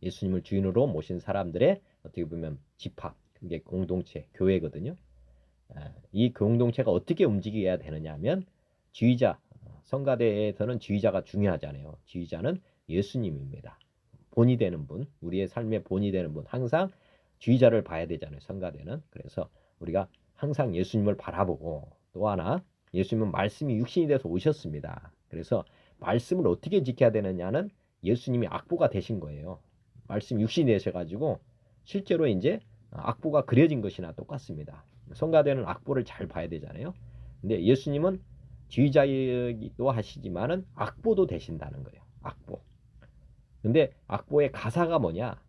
A: 예수님을 주인으로 모신 사람들의 어떻게 보면 집합, 그게 공동체, 교회거든요. 이 공동체가 어떻게 움직여야 되느냐 하면 지휘자, 성가대에서는 지휘자가 중요하잖아요. 지휘자는 예수님입니다. 본이 되는 분, 우리의 삶의 본이 되는 분, 항상 지휘자를 봐야 되잖아요. 성가대는. 그래서 우리가 항상 예수님을 바라보고 또 하나 예수님은 말씀이 육신이 돼서 오셨습니다. 그래서 말씀을 어떻게 지켜야 되느냐는 예수님이 악보가 되신 거예요. 말씀 육신이 되셔가지고 실제로 이제 악보가 그려진 것이나 똑같습니다. 성가대는 악보를 잘 봐야 되잖아요. 근데 예수님은 지휘자이기도 하시지만은 악보도 되신다는 거예요. 악보. 근데 악보의 가사가 뭐냐?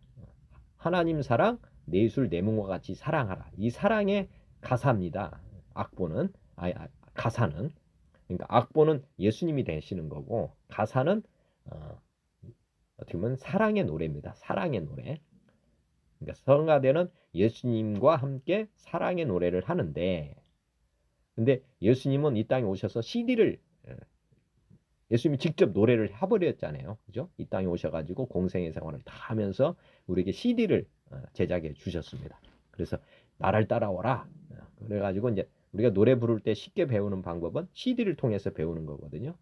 A: 하나님 사랑, 내술 내문과 같이 사랑하라. 이 사랑의 가사입니다. 악보는 가사는 그러니까 악보는 예수님이 되시는 거고 가사는 어떻게 보면 사랑의 노래입니다. 사랑의 노래. 그러니까 성가대는 예수님과 함께 사랑의 노래를 하는데 근데 예수님은 이 땅에 오셔서 CD를 예수님이 직접 노래를 해버렸잖아요. 그죠? 이 땅에 오셔가지고 공생의 생활을 다 하면서 우리에게 CD를 제작해 주셨습니다. 그래서 나를 따라오라. 그래가지고 이제 우리가 노래 부를 때 쉽게 배우는 방법은 CD를 통해서 배우는 거거든요.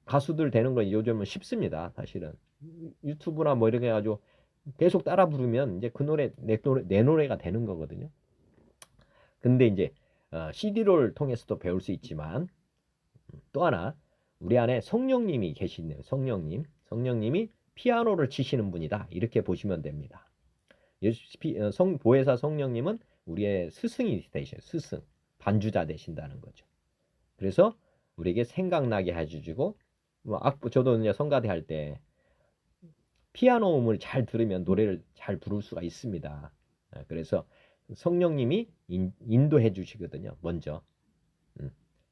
A: 가수들 되는 건 요즘은 쉽습니다. 사실은 유튜브나 뭐 이렇게 해가지고 계속 따라 부르면 이제 그 노래 내 노래가 되는 거거든요. 근데 이제 CD를 통해서도 배울 수 있지만 또 하나 우리 안에 성령님이 계시네요. 성령님이 피아노를 치시는 분이다. 이렇게 보시면 됩니다. 보혜사 성령님은 우리의 스승이 되셔요. 스승, 반주자 되신다는 거죠. 그래서 우리에게 생각나게 해주시고 저도 이제 성가대 할 때 피아노 음을 잘 들으면 노래를 잘 부를 수가 있습니다. 그래서 성령님이 인도해 주시거든요. 먼저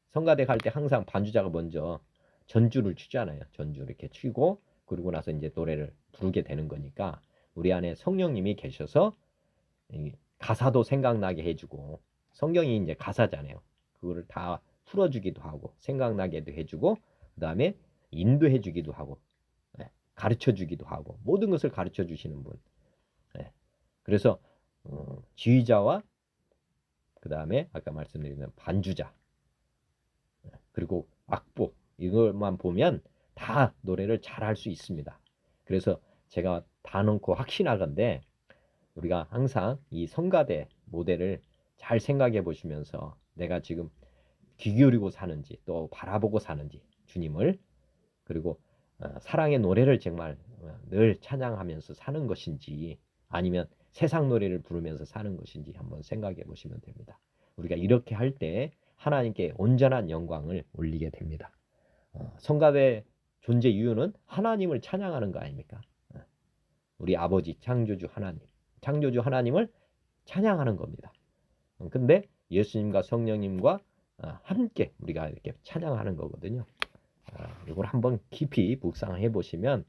A: 성가대 갈 때 항상 반주자가 먼저 전주를 치잖아요. 전주 이렇게 치고 그러고 나서 이제 노래를 부르게 되는 거니까 우리 안에 성령님이 계셔서 가사도 생각나게 해주고 성경이 이제 가사잖아요. 그거를 다 풀어주기도 하고 생각나게도 해주고 그 다음에 인도해주기도 하고 가르쳐주기도 하고 모든 것을 가르쳐주시는 분. 그래서 지휘자와 그 다음에 아까 말씀드린 반주자 그리고 악보 이것만 보면 다 노래를 잘할 수 있습니다. 그래서 제가 다 넣고 확신하건대 우리가 항상 이 성가대 모델을 잘 생각해 보시면서 내가 지금 귀 기울이고 사는지 또 바라보고 사는지 주님을 그리고 사랑의 노래를 정말 늘 찬양하면서 사는 것인지 아니면 세상 노래를 부르면서 사는 것인지 한번 생각해 보시면 됩니다. 우리가 이렇게 할 때 하나님께 온전한 영광을 올리게 됩니다. 성가대 존재 이유는 하나님을 찬양하는 거 아닙니까? 우리 아버지 창조주 하나님을 찬양하는 겁니다. 근데 예수님과 성령님과 함께 우리가 이렇게 찬양하는 거거든요. 이걸 한번 깊이 묵상해 보시면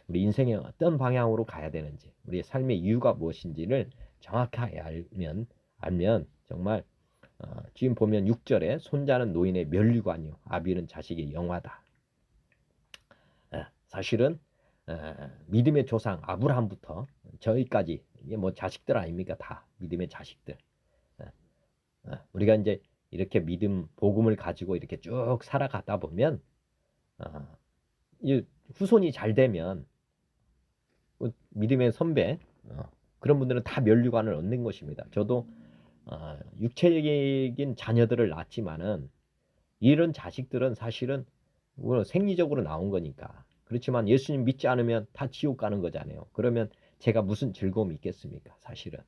A: 우리 인생에 어떤 방향으로 가야 되는지 우리의 삶의 이유가 무엇인지를 정확하게 알면 정말 지금 보면 6절에 손자는 노인의 면류관이요 아비는 자식의 영화다. 사실은 믿음의 조상 아브라함부터 저희까지 이게 뭐 자식들 아닙니까? 다 믿음의 자식들. 우리가 이제 이렇게 믿음 복음을 가지고 이렇게 쭉 살아가다 보면 후손이 잘 되면 믿음의 선배 그런 분들은 다 면류관을 얻는 것입니다. 저도 육체적인 자녀들을 낳았지만은 이런 자식들은 사실은 생리적으로 나온 거니까 그렇지만 예수님 믿지 않으면 다 지옥 가는 거잖아요. 그러면 제가 무슨 즐거움이 있겠습니까? 사실은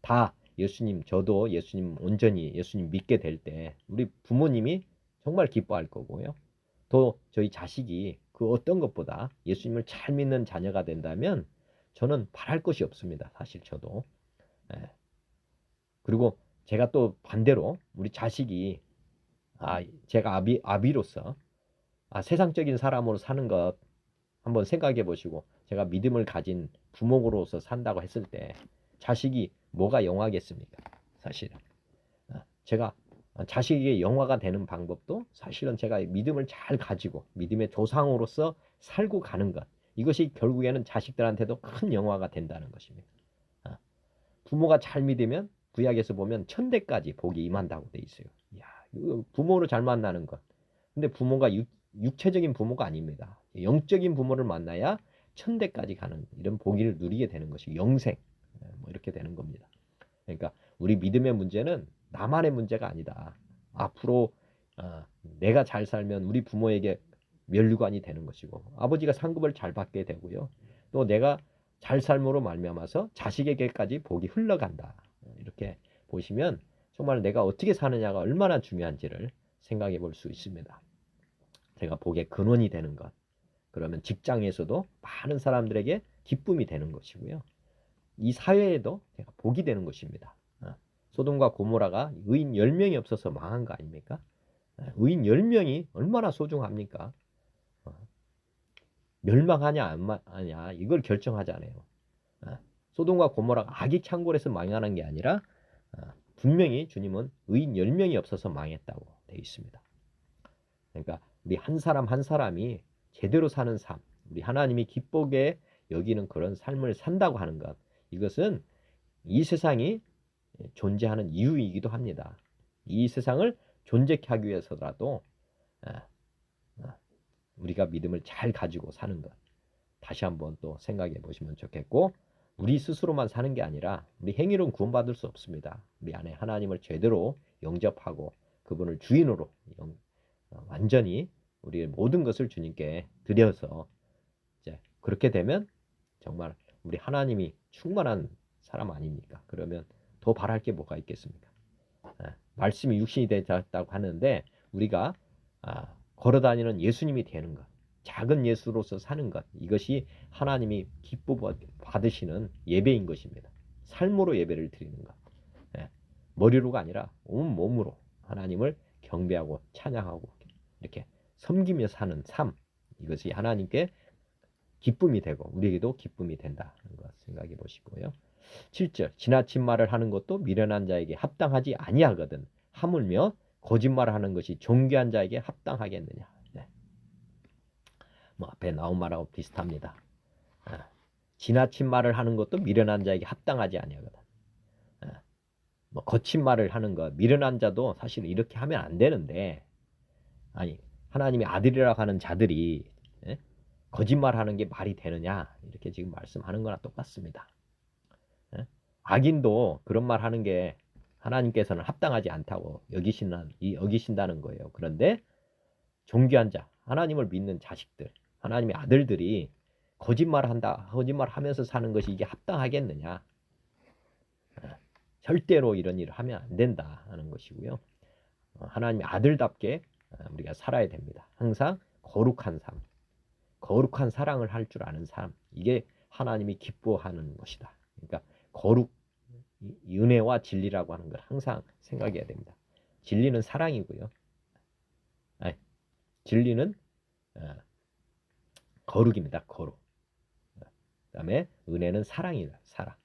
A: 다 예수님 저도 예수님 온전히 예수님 믿게 될 때 우리 부모님이 정말 기뻐할 거고요. 또 저희 자식이 그 어떤 것보다 예수님을 잘 믿는 자녀가 된다면 저는 바랄 것이 없습니다. 사실 저도. 그리고 제가 또 반대로 우리 자식이 제가 아비로서 세상적인 사람으로 사는 것 한번 생각해 보시고 제가 믿음을 가진 부모로서 산다고 했을 때 자식이 뭐가 영화겠습니까? 사실은. 제가 자식에게 영화가 되는 방법도 사실은 제가 믿음을 잘 가지고 믿음의 조상으로서 살고 가는 것 이것이 결국에는 자식들한테도 큰 영화가 된다는 것입니다. 부모가 잘 믿으면 구약에서 보면 천대까지 복이 임한다고 돼 있어요. 이야, 부모를 잘 만나는 것. 근데 부모가 육체적인 부모가 아닙니다. 영적인 부모를 만나야 천대까지 가는 이런 복을 누리게 되는 것이 영생 뭐 이렇게 되는 겁니다. 그러니까 우리 믿음의 문제는 나만의 문제가 아니다. 앞으로 내가 잘 살면 우리 부모에게 면류관이 되는 것이고 아버지가 상급을 잘 받게 되고요. 또 내가 잘 삶으로 말미암아서 자식에게까지 복이 흘러간다. 이렇게 보시면 정말 내가 어떻게 사느냐가 얼마나 중요한지를 생각해 볼 수 있습니다. 제가 복의 근원이 되는 것. 그러면 직장에서도 많은 사람들에게 기쁨이 되는 것이고요. 이 사회에도 제가 복이 되는 것입니다. 소돔과 고모라가 의인 10명이 없어서 망한 거 아닙니까? 의인 10명이 얼마나 소중합니까? 멸망하냐 안 하냐 이걸 결정하잖아요. 소돔과 고모라가 악의 창궐에서 망하는 게 아니라 분명히 주님은 의인 10명이 없어서 망했다고 되어 있습니다. 그러니까 우리 한 사람 한 사람이 제대로 사는 삶, 우리 하나님이 기쁘게 여기는 그런 삶을 산다고 하는 것, 이것은 이 세상이 존재하는 이유이기도 합니다. 이 세상을 존재케 하기 위해서라도 우리가 믿음을 잘 가지고 사는 것, 다시 한번 또 생각해 보시면 좋겠고, 우리 스스로만 사는 게 아니라 우리 행위로는 구원받을 수 없습니다. 우리 안에 하나님을 제대로 영접하고 그분을 주인으로 완전히 우리의 모든 것을 주님께 드려서 이제 그렇게 되면 정말 우리 하나님이 충만한 사람 아닙니까? 그러면 더 바랄 게 뭐가 있겠습니까? 말씀이 육신이 되었다고 하는데 우리가 걸어다니는 예수님이 되는 것, 작은 예수로서 사는 것, 이것이 하나님이 기뻐 받으시는 예배인 것입니다. 삶으로 예배를 드리는 것, 머리로가 아니라 온 몸으로 하나님을 경배하고 찬양하고 이렇게 섬기며 사는 삶, 이것이 하나님께 기쁨이 되고 우리에게도 기쁨이 된다는 것 생각해 보시고요. 7절, 지나친 말을 하는 것도 미련한 자에게 합당하지 아니하거든 하물며 거짓말을 하는 것이 존귀한 자에게 합당하겠느냐. 뭐 앞에 나온 말하고 비슷합니다. 지나친 말을 하는 것도 미련한 자에게 합당하지 아니하거든. 뭐 거친 말을 하는 것, 미련한 자도 사실 이렇게 하면 안 되는데, 아니 하나님의 아들이라고 하는 자들이 거짓말하는 게 말이 되느냐, 이렇게 지금 말씀하는 거나 똑같습니다. 악인도 그런 말 하는 게 하나님께서는 합당하지 않다고 여기신다는 거예요. 그런데 존귀한 자, 하나님을 믿는 자식들, 하나님의 아들들이 거짓말하면서 사는 것이 이게 합당하겠느냐? 절대로 이런 일을 하면 안 된다 하는 것이고요. 하나님의 아들답게 우리가 살아야 됩니다. 항상 거룩한 삶, 거룩한 사랑을 할 줄 아는 삶, 이게 하나님이 기뻐하는 것이다. 그러니까 거룩, 은혜와 진리라고 하는 걸 항상 생각해야 됩니다. 진리는 사랑이고요. 진리는 거룩입니다. 거룩. 그다음에 은혜는 사랑이다. 사랑.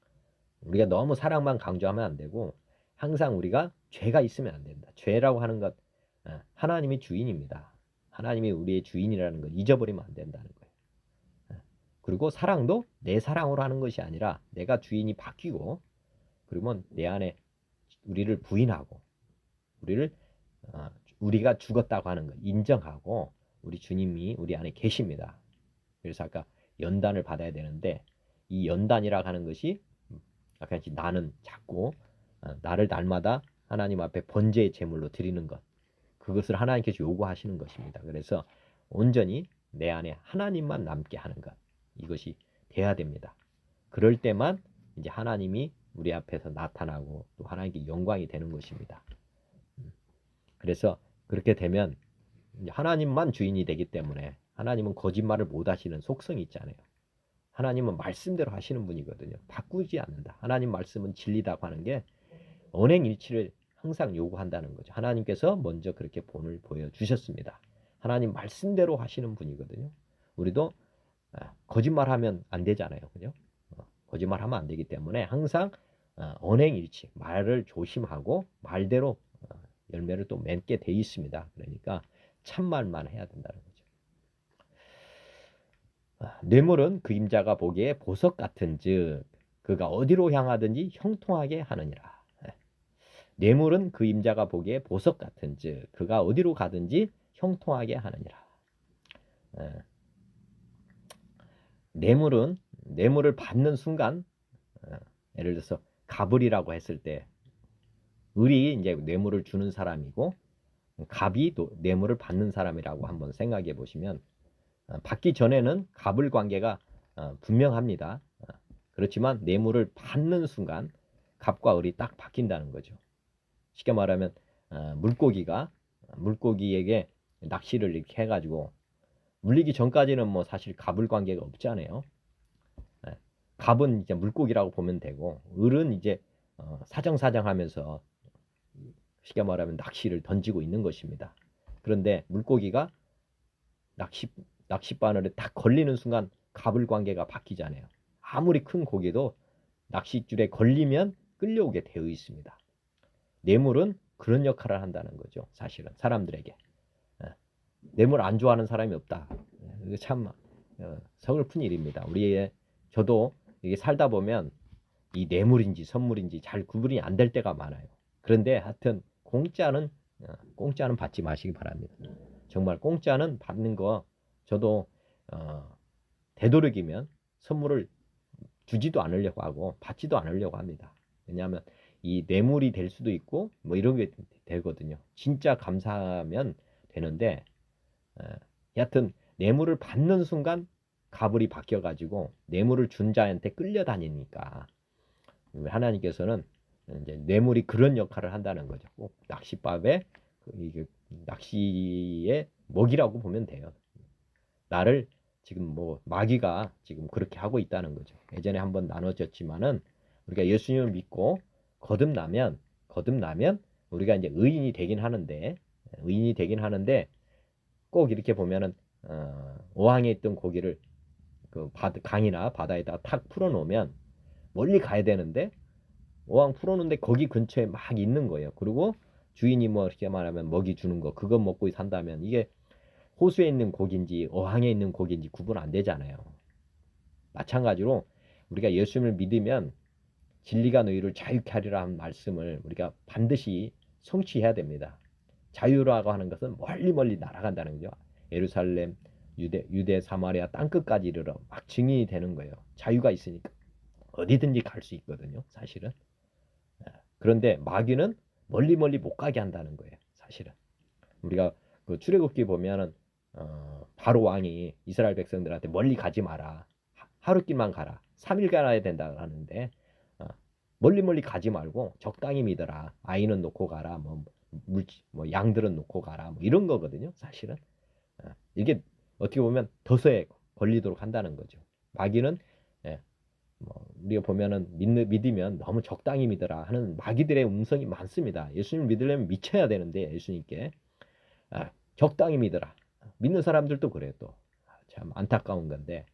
A: 우리가 너무 사랑만 강조하면 안 되고 항상 우리가 죄가 있으면 안 된다. 죄라고 하는 것, 하나님이 주인입니다. 하나님이 우리의 주인이라는 걸 잊어버리면 안 된다는 거예요. 그리고 사랑도 내 사랑으로 하는 것이 아니라 내가 주인이 바뀌고, 그러면 내 안에 우리를 부인하고 우리가 죽었다고 하는 것 인정하고 우리 주님이 우리 안에 계십니다. 그래서 아까 연단을 받아야 되는데, 이 연단이라고 하는 것이 아까 나는 자꾸 나를 날마다 하나님 앞에 번제의 제물로 드리는 것, 그것을 하나님께서 요구하시는 것입니다. 그래서 온전히 내 안에 하나님만 남게 하는 것, 이것이 돼야 됩니다. 그럴 때만 이제 하나님이 우리 앞에서 나타나고 또 하나님께 영광이 되는 것입니다. 그래서 그렇게 되면 하나님만 주인이 되기 때문에, 하나님은 거짓말을 못 하시는 속성이 있잖아요. 하나님은 말씀대로 하시는 분이거든요. 바꾸지 않는다. 하나님 말씀은 진리다고 하는 게 언행일치를 항상 요구한다는 거죠. 하나님께서 먼저 그렇게 본을 보여주셨습니다. 하나님 말씀대로 하시는 분이거든요. 우리도 거짓말하면 안 되잖아요. 그죠? 거짓말하면 안 되기 때문에 항상 언행일치, 말을 조심하고 말대로 열매를 또 맺게 돼 있습니다. 그러니까 참말만 해야 된다는 거죠. 뇌물은 그림자가 보기에 보석 같은즉 그가 어디로 향하든지 형통하게 하느니라. 뇌물은 그림자가 보기에 보석 같은즉 그가 어디로 가든지 형통하게 하느니라. 뇌물을 받는 순간, 예를 들어서 갑을이라고 했을 때 을이 이제 뇌물을 주는 사람이고 갑이 뇌물을 받는 사람이라고 한번 생각해 보시면, 받기 전에는 갑을 관계가 분명합니다. 그렇지만 뇌물을 받는 순간 갑과 을이 딱 바뀐다는 거죠. 쉽게 말하면 물고기에게 낚시를 이렇게 해가지고 물리기 전까지는 뭐 사실 갑을 관계가 없잖아요. 갑은 이제 물고기라고 보면 되고, 을은 이제 사정사정하면서 쉽게 말하면 낚시를 던지고 있는 것입니다. 그런데 물고기가 낚싯바늘에 딱 걸리는 순간 갑을 관계가 바뀌잖아요. 아무리 큰 고기도 낚싯줄에 걸리면 끌려오게 되어 있습니다. 뇌물은 그런 역할을 한다는 거죠. 사실은 사람들에게. 뇌물 안 좋아하는 사람이 없다. 이거 참 서글픈 일입니다. 저도 이게 살다 보면 이 뇌물인지 선물인지 잘 구분이 안 될 때가 많아요. 그런데 하여튼 공짜는 받지 마시기 바랍니다. 정말 공짜는 받는 거 저도 되도록이면 선물을 주지도 않으려고 하고 받지도 않으려고 합니다. 왜냐하면 이 뇌물이 될 수도 있고 뭐 이런 게 되거든요. 진짜 감사하면 되는데 여하튼 뇌물을 받는 순간 가불이 바뀌어가지고 뇌물을 준 자한테 끌려다니니까 하나님께서는 이제 뇌물이 그런 역할을 한다는 거죠. 꼭 낚싯밥에 이게 낚시의 먹이라고 보면 돼요. 나를 지금 뭐 마귀가 지금 그렇게 하고 있다는 거죠. 예전에 한번 나눠졌지만은 우리가 예수님을 믿고 거듭나면 우리가 이제 의인이 되긴 하는데 꼭 이렇게 보면은 오항에 있던 고기를 그 강이나 바다에다 탁 풀어놓으면 멀리 가야 되는데 오항 풀어놓는데 거기 근처에 막 있는 거예요. 그리고 주인이 뭐 이렇게 말하면 먹이 주는 거 그거 먹고 산다면 이게 호수에 있는 고기인지 어항에 있는 고기인지 구분 안 되잖아요. 마찬가지로 우리가 예수님을 믿으면 진리가 너희를 자유케 하리라 한 말씀을 우리가 반드시 성취해야 됩니다. 자유라고 하는 것은 멀리 날아간다는 거죠. 예루살렘, 유대, 사마리아 땅끝까지 이르러 막 증인이 되는 거예요. 자유가 있으니까 어디든지 갈 수 있거든요. 사실은. 그런데 마귀는 멀리 못 가게 한다는 거예요. 사실은. 우리가 그 출애굽기 보면은 바로 왕이 이스라엘 백성들한테 멀리 가지 마라. 하루길만 가라. 3일 가야 된다 하는데 멀리 가지 말고 적당히 믿어라. 아이는 놓고 가라. 뭐 양들은 놓고 가라. 뭐 이런 거거든요. 사실은. 이게 어떻게 보면 덫에 걸리도록 한다는 거죠. 마귀는 뭐 우리가 보면은 믿으면 너무 적당히 믿어라 하는 마귀들의 음성이 많습니다. 예수님 믿으려면 미쳐야 되는데 예수님께 적당히 믿어라. 믿는 사람들도 그래요. 또 참 안타까운 건데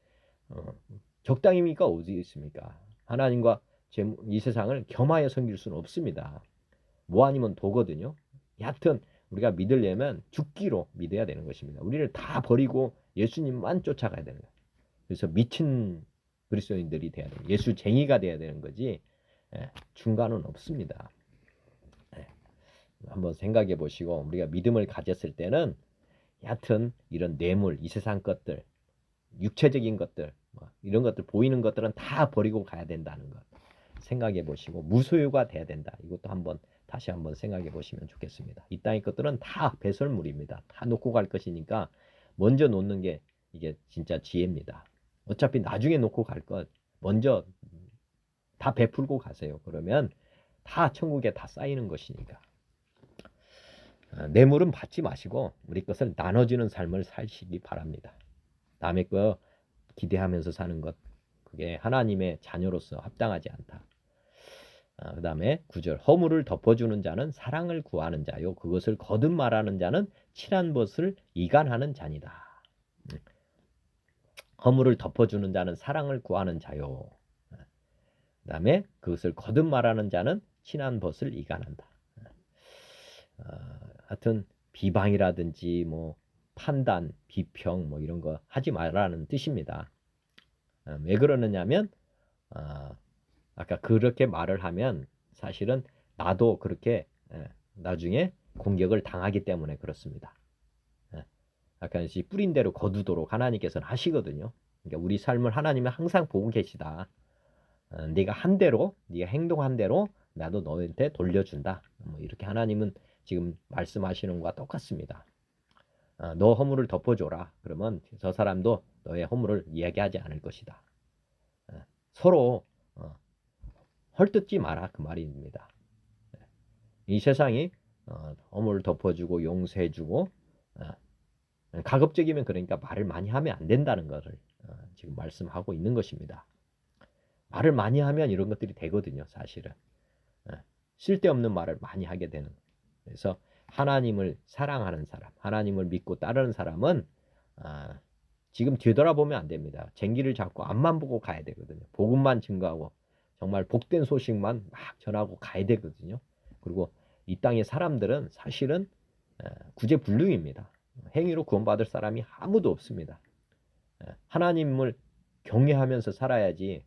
A: 적당히 믿기가 어디 있습니까? 하나님과 이 세상을 겸하여 섬길 수는 없습니다. 뭐 아니면 도거든요. 여하튼 우리가 믿으려면 죽기로 믿어야 되는 것입니다. 우리를 다 버리고 예수님만 쫓아가야 되는 거예요. 그래서 미친 그리스도인들이 돼야 돼요. 예수쟁이가 돼야 되는 거지 중간은 없습니다. 한번 생각해 보시고 우리가 믿음을 가졌을 때는 여하튼 이런 뇌물, 이 세상 것들, 육체적인 것들 이런 것들 보이는 것들은 다 버리고 가야 된다는 것 생각해 보시고 무소유가 돼야 된다. 이것도 다시 한번 생각해 보시면 좋겠습니다. 이 땅의 것들은 다 배설물입니다. 다 놓고 갈 것이니까 먼저 놓는 게 이게 진짜 지혜입니다. 어차피 나중에 놓고 갈 것 먼저 다 베풀고 가세요. 그러면 다 천국에 다 쌓이는 것이니까. 뇌물은 받지 마시고 우리 것을 나눠주는 삶을 사시기 바랍니다. 남의 거 기대하면서 사는 것 그게 하나님의 자녀로서 합당하지 않다. 그 다음에 9절 허물을 덮어주는 자는 사랑을 구하는 자요 그것을 거듭 말하는 자는 친한 것을 이간하는 자니다. 허물을 덮어주는 자는 사랑을 구하는 자요. 그 다음에 그것을 거듭 말하는 자는 친한 벗을 이간한다. 하여튼 비방이라든지 뭐 판단, 비평 뭐 이런 거 하지 말라는 뜻입니다. 왜 그러느냐면 아까 그렇게 말을 하면 사실은 나도 그렇게 나중에 공격을 당하기 때문에 그렇습니다. 아까 뿌린 대로 거두도록 하나님께서는 하시거든요. 그러니까 우리 삶을 하나님은 항상 보고 계시다. 네가 한 대로, 네가 행동한 대로 나도 너한테 돌려준다. 뭐 이렇게 하나님은 지금 말씀하시는 것과 똑같습니다. 너 허물을 덮어줘라. 그러면 저 사람도 너의 허물을 이야기하지 않을 것이다. 서로 헐뜯지 마라 그 말입니다. 이 세상이 허물을 덮어주고 용서해주고 가급적이면 그러니까 말을 많이 하면 안 된다는 것을 지금 말씀하고 있는 것입니다. 말을 많이 하면 이런 것들이 되거든요. 사실은 쓸데없는 말을 많이 하게 되는. 그래서 하나님을 사랑하는 사람, 하나님을 믿고 따르는 사람은 지금 뒤돌아보면 안 됩니다. 쟁기를 잡고 앞만 보고 가야 되거든요. 복음만 증거하고 정말 복된 소식만 막 전하고 가야 되거든요. 그리고 이 땅의 사람들은 사실은 구제불능입니다. 행위로 구원받을 사람이 아무도 없습니다. 하나님을 경외하면서 살아야지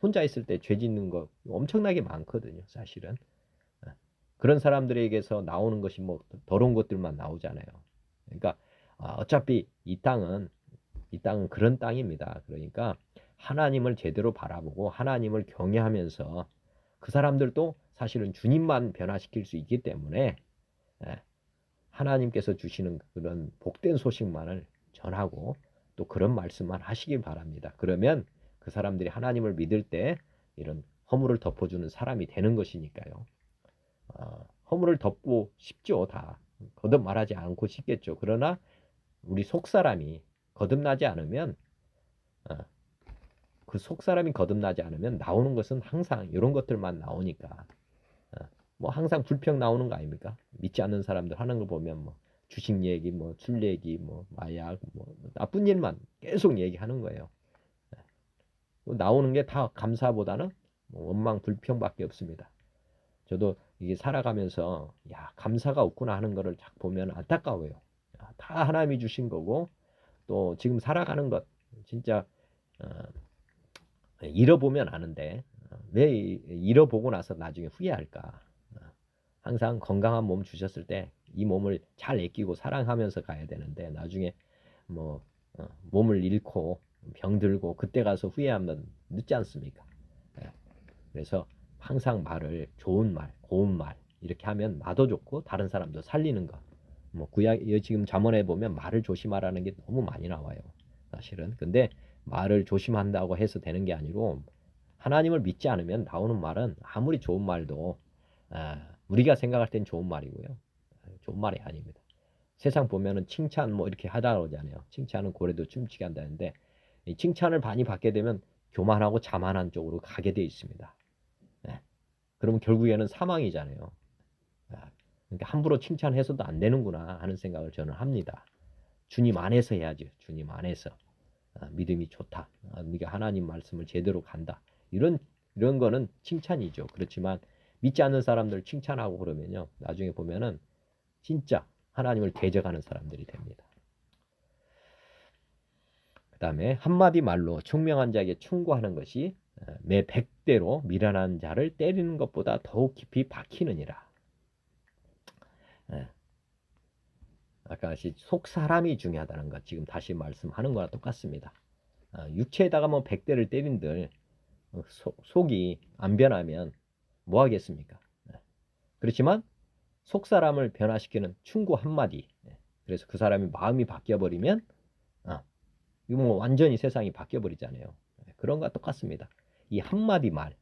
A: 혼자 있을 때 죄 짓는 거 엄청나게 많거든요. 사실은. 그런 사람들에게서 나오는 것이 뭐 더러운 것들만 나오잖아요. 그러니까 어차피 이 땅은 그런 땅입니다. 그러니까 하나님을 제대로 바라보고 하나님을 경외하면서 그 사람들도 사실은 주님만 변화시킬 수 있기 때문에 하나님께서 주시는 그런 복된 소식만을 전하고 또 그런 말씀만 하시길 바랍니다. 그러면 그 사람들이 하나님을 믿을 때 이런 허물을 덮어주는 사람이 되는 것이니까요. 허물을 덮고 싶죠. 다 거듭 말하지 않고 싶겠죠. 그러나 우리 속사람이 거듭나지 않으면 그 속사람이 거듭나지 않으면 나오는 것은 항상 이런 것들만 나오니까 뭐 항상 불평 나오는 거 아닙니까? 믿지 않는 사람들 하는 거 보면 뭐 주식 얘기, 뭐 술 얘기, 뭐 마약, 뭐 나쁜 일만 계속 얘기하는 거예요. 나오는 게 다 감사보다는 뭐 원망, 불평밖에 없습니다. 저도 이게 살아가면서 야 감사가 없구나 하는 거를 딱 보면 안타까워요. 다 하나님이 주신 거고 또 지금 살아가는 것 진짜 잃어보면 아는데 왜 잃어보고 나서 나중에 후회할까? 항상 건강한 몸 주셨을 때 이 몸을 잘 아끼고 사랑하면서 가야 되는데 나중에 뭐 몸을 잃고 병들고 그때 가서 후회하면 늦지 않습니까? 그래서 항상 말을 좋은 말, 고운 말 이렇게 하면 나도 좋고 다른 사람도 살리는 것. 뭐 구약 지금 잠언에 보면 말을 조심하라는 게 너무 많이 나와요. 사실은. 근데 말을 조심한다고 해서 되는 게 아니고 하나님을 믿지 않으면 나오는 말은 아무리 좋은 말도 우리가 생각할 땐 좋은 말이고요. 좋은 말이 아닙니다. 세상 보면은 칭찬 뭐 이렇게 하다 그러잖아요. 칭찬은 고래도 춤추게 한다는데 이 칭찬을 많이 받게 되면 교만하고 자만한 쪽으로 가게 돼 있습니다. 그러면 결국에는 사망이잖아요. 그러니까 함부로 칭찬해서도 안 되는구나 하는 생각을 저는 합니다. 주님 안에서 해야지. 주님 안에서 믿음이 좋다. 네가 하나님 말씀을 제대로 간다. 이런 거는 칭찬이죠. 그렇지만 믿지 않는 사람들 칭찬하고 그러면요. 나중에 보면은 진짜 하나님을 대적하는 사람들이 됩니다. 그 다음에 한마디 말로 총명한 자에게 충고하는 것이 매 100대로 미련한 자를 때리는 것보다 더욱 깊이 박히느니라. 아까 속 사람이 중요하다는 것 지금 다시 말씀하는 거랑 똑같습니다. 육체에다가 뭐 100대를 때린들 속이 안 변하면 뭐 하겠습니까? 그렇지만 속 사람을 변화시키는 충고 한마디. 그래서 그 사람이 마음이 바뀌어버리면 이거 뭐 완전히 세상이 바뀌어버리잖아요. 그런 것과 똑같습니다. 이 한마디 말.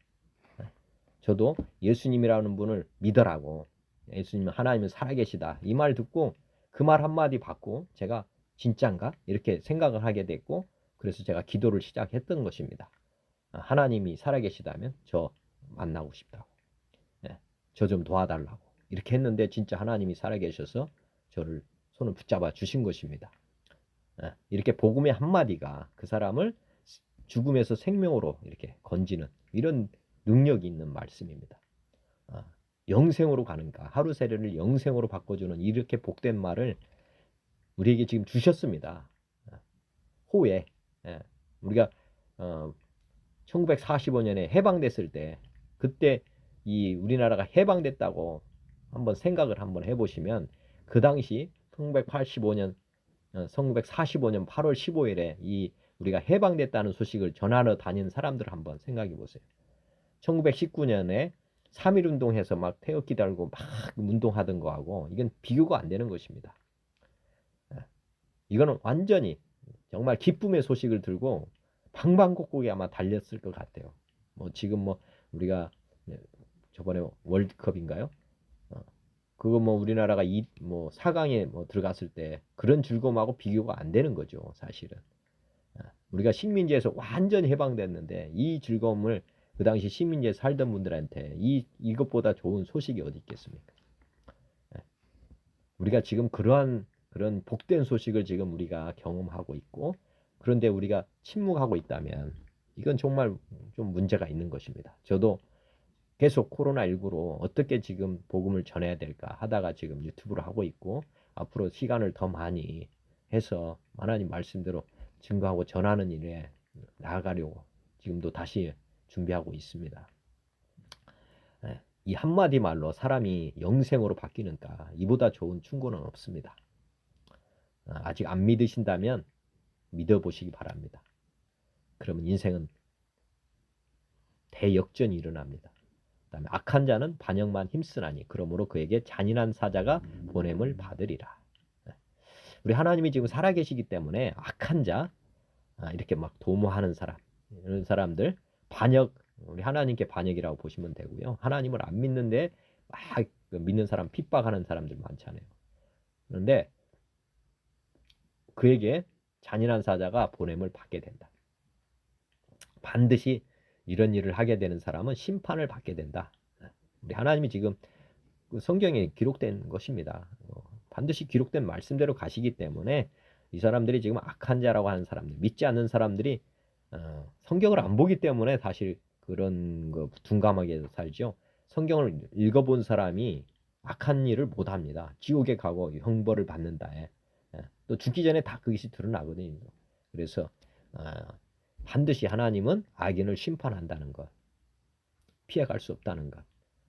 A: 저도 예수님이라는 분을 믿으라고 예수님 하나님은 살아계시다 이 말 듣고 그 말 한마디 받고 제가 진짠가 이렇게 생각을 하게 됐고 그래서 제가 기도를 시작했던 것입니다. 하나님이 살아계시다면 저 만나고 싶다고 저 좀 도와달라고 이렇게 했는데 진짜 하나님이 살아계셔서 저를 손을 붙잡아 주신 것입니다. 이렇게 복음의 한마디가 그 사람을 죽음에서 생명으로 이렇게 건지는 이런 능력이 있는 말씀입니다. 영생으로 가는가 하루 세례를 영생으로 바꿔주는 이렇게 복된 말을 우리에게 지금 주셨습니다. 호에 우리가 1945년에 해방됐을 때 그때 이 우리나라가 해방됐다고 한번 생각을 한번 해보시면 그 당시 1945년 8월 15일에 이 우리가 해방됐다는 소식을 전하러 다니는 사람들 한번 생각해 보세요. 1919년에 3.1 운동해서 막 태극기 달고 막 운동하던 거하고 이건 비교가 안 되는 것입니다. 이거는 완전히 정말 기쁨의 소식을 들고 방방곡곡에 아마 달렸을 것 같아요. 뭐 지금 뭐 우리가 저번에 월드컵인가요? 그거 뭐 우리나라가 뭐 4강에 뭐 들어갔을 때 그런 즐거움하고 비교가 안 되는 거죠, 사실은. 우리가 식민지에서 완전히 해방됐는데 이 즐거움을 그 당시 식민지에 살던 분들한테 이것보다 좋은 소식이 어디 있겠습니까? 우리가 지금 그런 복된 소식을 지금 우리가 경험하고 있고 그런데 우리가 침묵하고 있다면 이건 정말 좀 문제가 있는 것입니다. 저도 계속 코로나19로 어떻게 지금 복음을 전해야 될까 하다가 지금 유튜브를 하고 있고 앞으로 시간을 더 많이 해서 하나님 말씀대로 증거하고 전하는 일에 나아가려고 지금도 다시 준비하고 있습니다. 이 한마디 말로 사람이 영생으로 바뀌니까 이보다 좋은 충고는 없습니다. 아직 안 믿으신다면 믿어보시기 바랍니다. 그러면 인생은 대역전이 일어납니다. 그다음에 악한 자는 반역만 힘쓰나니 그러므로 그에게 잔인한 사자가 보냄을 받으리라. 우리 하나님이 지금 살아계시기 때문에 악한 자, 이렇게 막 도모하는 사람, 이런 사람들 반역, 우리 하나님께 반역이라고 보시면 되고요. 하나님을 안 믿는데 막 믿는 사람 핍박하는 사람들 많잖아요. 그런데 그에게 잔인한 사자가 보냄을 받게 된다. 반드시 이런 일을 하게 되는 사람은 심판을 받게 된다. 우리 하나님이 지금 성경에 기록된 것입니다. 반드시 기록된 말씀대로 가시기 때문에 이 사람들이 지금 악한 자라고 하는 사람들, 믿지 않는 사람들이 성경을 안 보기 때문에 사실 그런 거 둔감하게 살죠. 성경을 읽어본 사람이 악한 일을 못합니다. 지옥에 가고 형벌을 받는다. 또 죽기 전에 다 그것이 드러나거든요. 그래서 반드시 하나님은 악인을 심판한다는 것, 피해갈 수 없다는 것,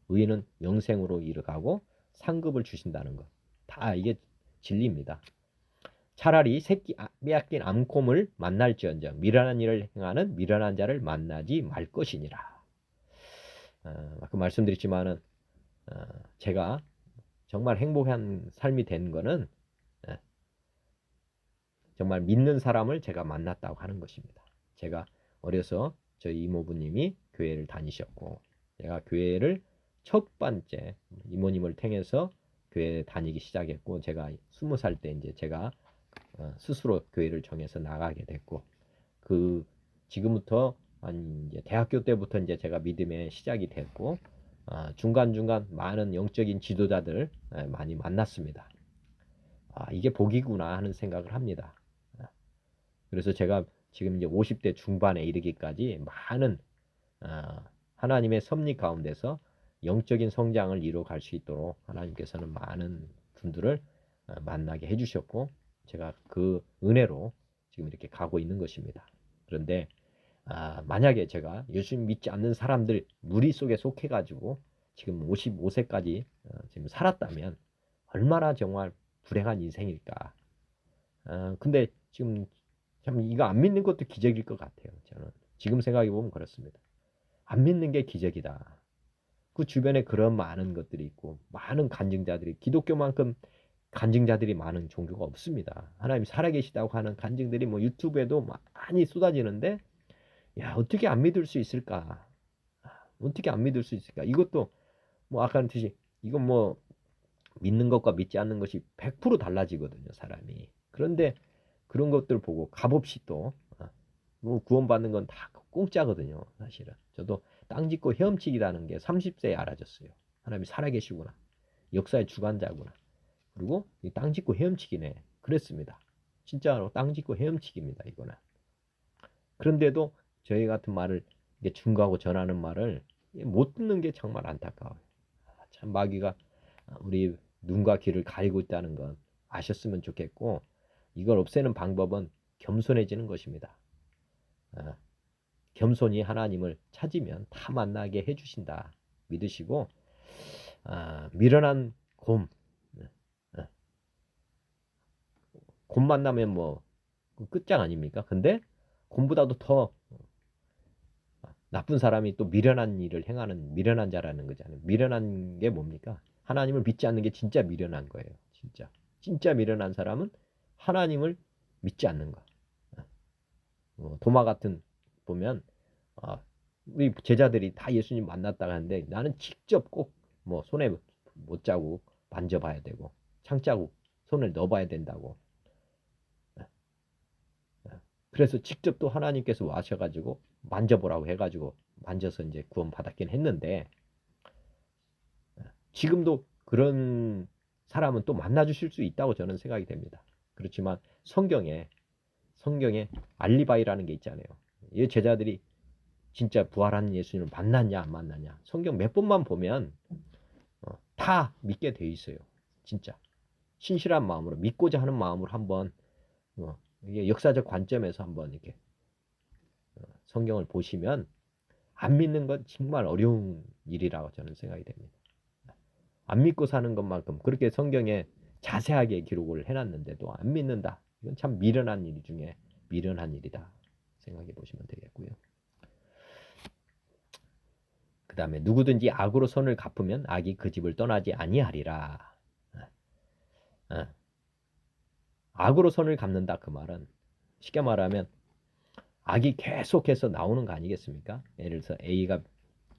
A: 의인은 영생으로 이르가고 상급을 주신다는 것, 다 이게 진리입니다. 차라리 새끼 빼앗긴 암곰을 만날지언정 미련한 일을 행하는 미련한 자를 만나지 말 것이니라. 아까 말씀드렸지만은 제가 정말 행복한 삶이 된 거는 정말 믿는 사람을 제가 만났다고 하는 것입니다. 제가 어려서 저희 이모부님이 교회를 다니셨고 제가 교회를 첫 번째 이모님을 통해서 교회 다니기 시작했고 제가 20살 때 이제 제가 스스로 교회를 정해서 나가게 됐고 그 지금부터 한 이제 대학교 때부터 이제 제가 믿음의 시작이 됐고 중간중간 많은 영적인 지도자들 많이 만났습니다. 이게 복이구나 하는 생각을 합니다. 그래서 제가 지금 이제 50대 중반에 이르기까지 많은 하나님의 섭리 가운데서 영적인 성장을 이루어갈 수 있도록 하나님께서는 많은 분들을 만나게 해주셨고 제가 그 은혜로 지금 이렇게 가고 있는 것입니다. 그런데 만약에 제가 예수 믿지 않는 사람들 무리 속에 속해가지고 지금 55세까지 지금 살았다면 얼마나 정말 불행한 인생일까. 근데 지금 참 이거 안 믿는 것도 기적일 것 같아요. 저는 지금 생각해 보면 그렇습니다. 안 믿는 게 기적이다. 그 주변에 그런 많은 것들이 있고 많은 간증자들이 기독교만큼 간증자들이 많은 종교가 없습니다. 하나님이 살아계시다고 하는 간증들이 뭐 유튜브에도 많이 쏟아지는데 야 어떻게 안 믿을 수 있을까? 어떻게 안 믿을 수 있을까? 이것도 뭐 아까 듯이 이건 뭐 믿는 것과 믿지 않는 것이 100% 달라지거든요, 사람이. 그런데 그런 것들 보고 값없이 또 뭐 구원받는 건 다 공짜거든요, 사실은. 저도 땅 짓고 헤엄치기라는 게 30세에 알아졌어요. 하나님이 살아계시구나. 역사의 주관자구나. 그리고 이 땅 짓고 헤엄치기네. 그랬습니다. 진짜로 땅 짓고 헤엄치기입니다, 이거는. 그런데도 저희 같은 말을 이게 증거하고 전하는 말을 못 듣는 게 정말 안타까워요. 참 마귀가 우리 눈과 귀를 가리고 있다는 건 아셨으면 좋겠고 이걸 없애는 방법은 겸손해지는 것입니다. 겸손히 하나님을 찾으면 다 만나게 해주신다 믿으시고 미련한 곰 만나면 뭐 끝장 아닙니까? 근데 곰보다도 더 나쁜 사람이 또 미련한 일을 행하는 미련한 자라는 거잖아요. 미련한 게 뭡니까? 하나님을 믿지 않는 게 진짜 미련한 거예요. 진짜 미련한 사람은 하나님을 믿지 않는 거. 도마 같은 보면 우리 제자들이 다 예수님 만났다가 하는데 나는 직접 꼭 뭐 손에 못자국 만져봐야 되고 창자국 손을 넣어봐야 된다고. 그래서 직접 또 하나님께서 와셔가지고 만져보라고 해가지고 만져서 이제 구원 받았긴 했는데 지금도 그런 사람은 또 만나주실 수 있다고 저는 생각이 됩니다. 그렇지만 성경에 알리바이라는 게 있잖아요. 이 제자들이 진짜 부활한 예수님을 만났냐 안 만났냐 성경 몇 번만 보면 다 믿게 돼 있어요. 진짜 신실한 마음으로 믿고자 하는 마음으로 한번 이게 역사적 관점에서 한번 이렇게 성경을 보시면 안 믿는 건 정말 어려운 일이라고 저는 생각이 됩니다. 안 믿고 사는 것만큼 그렇게 성경에 자세하게 기록을 해놨는데도 안 믿는다. 이건 참 미련한 일 중에 미련한 일이다 생각해 보시면 되겠고요. 그 다음에 누구든지 악으로 선을 갚으면 악이 그 집을 떠나지 아니하리라. 악으로 선을 갚는다 그 말은 쉽게 말하면 악이 계속해서 나오는 거 아니겠습니까? 예를 들어서 A가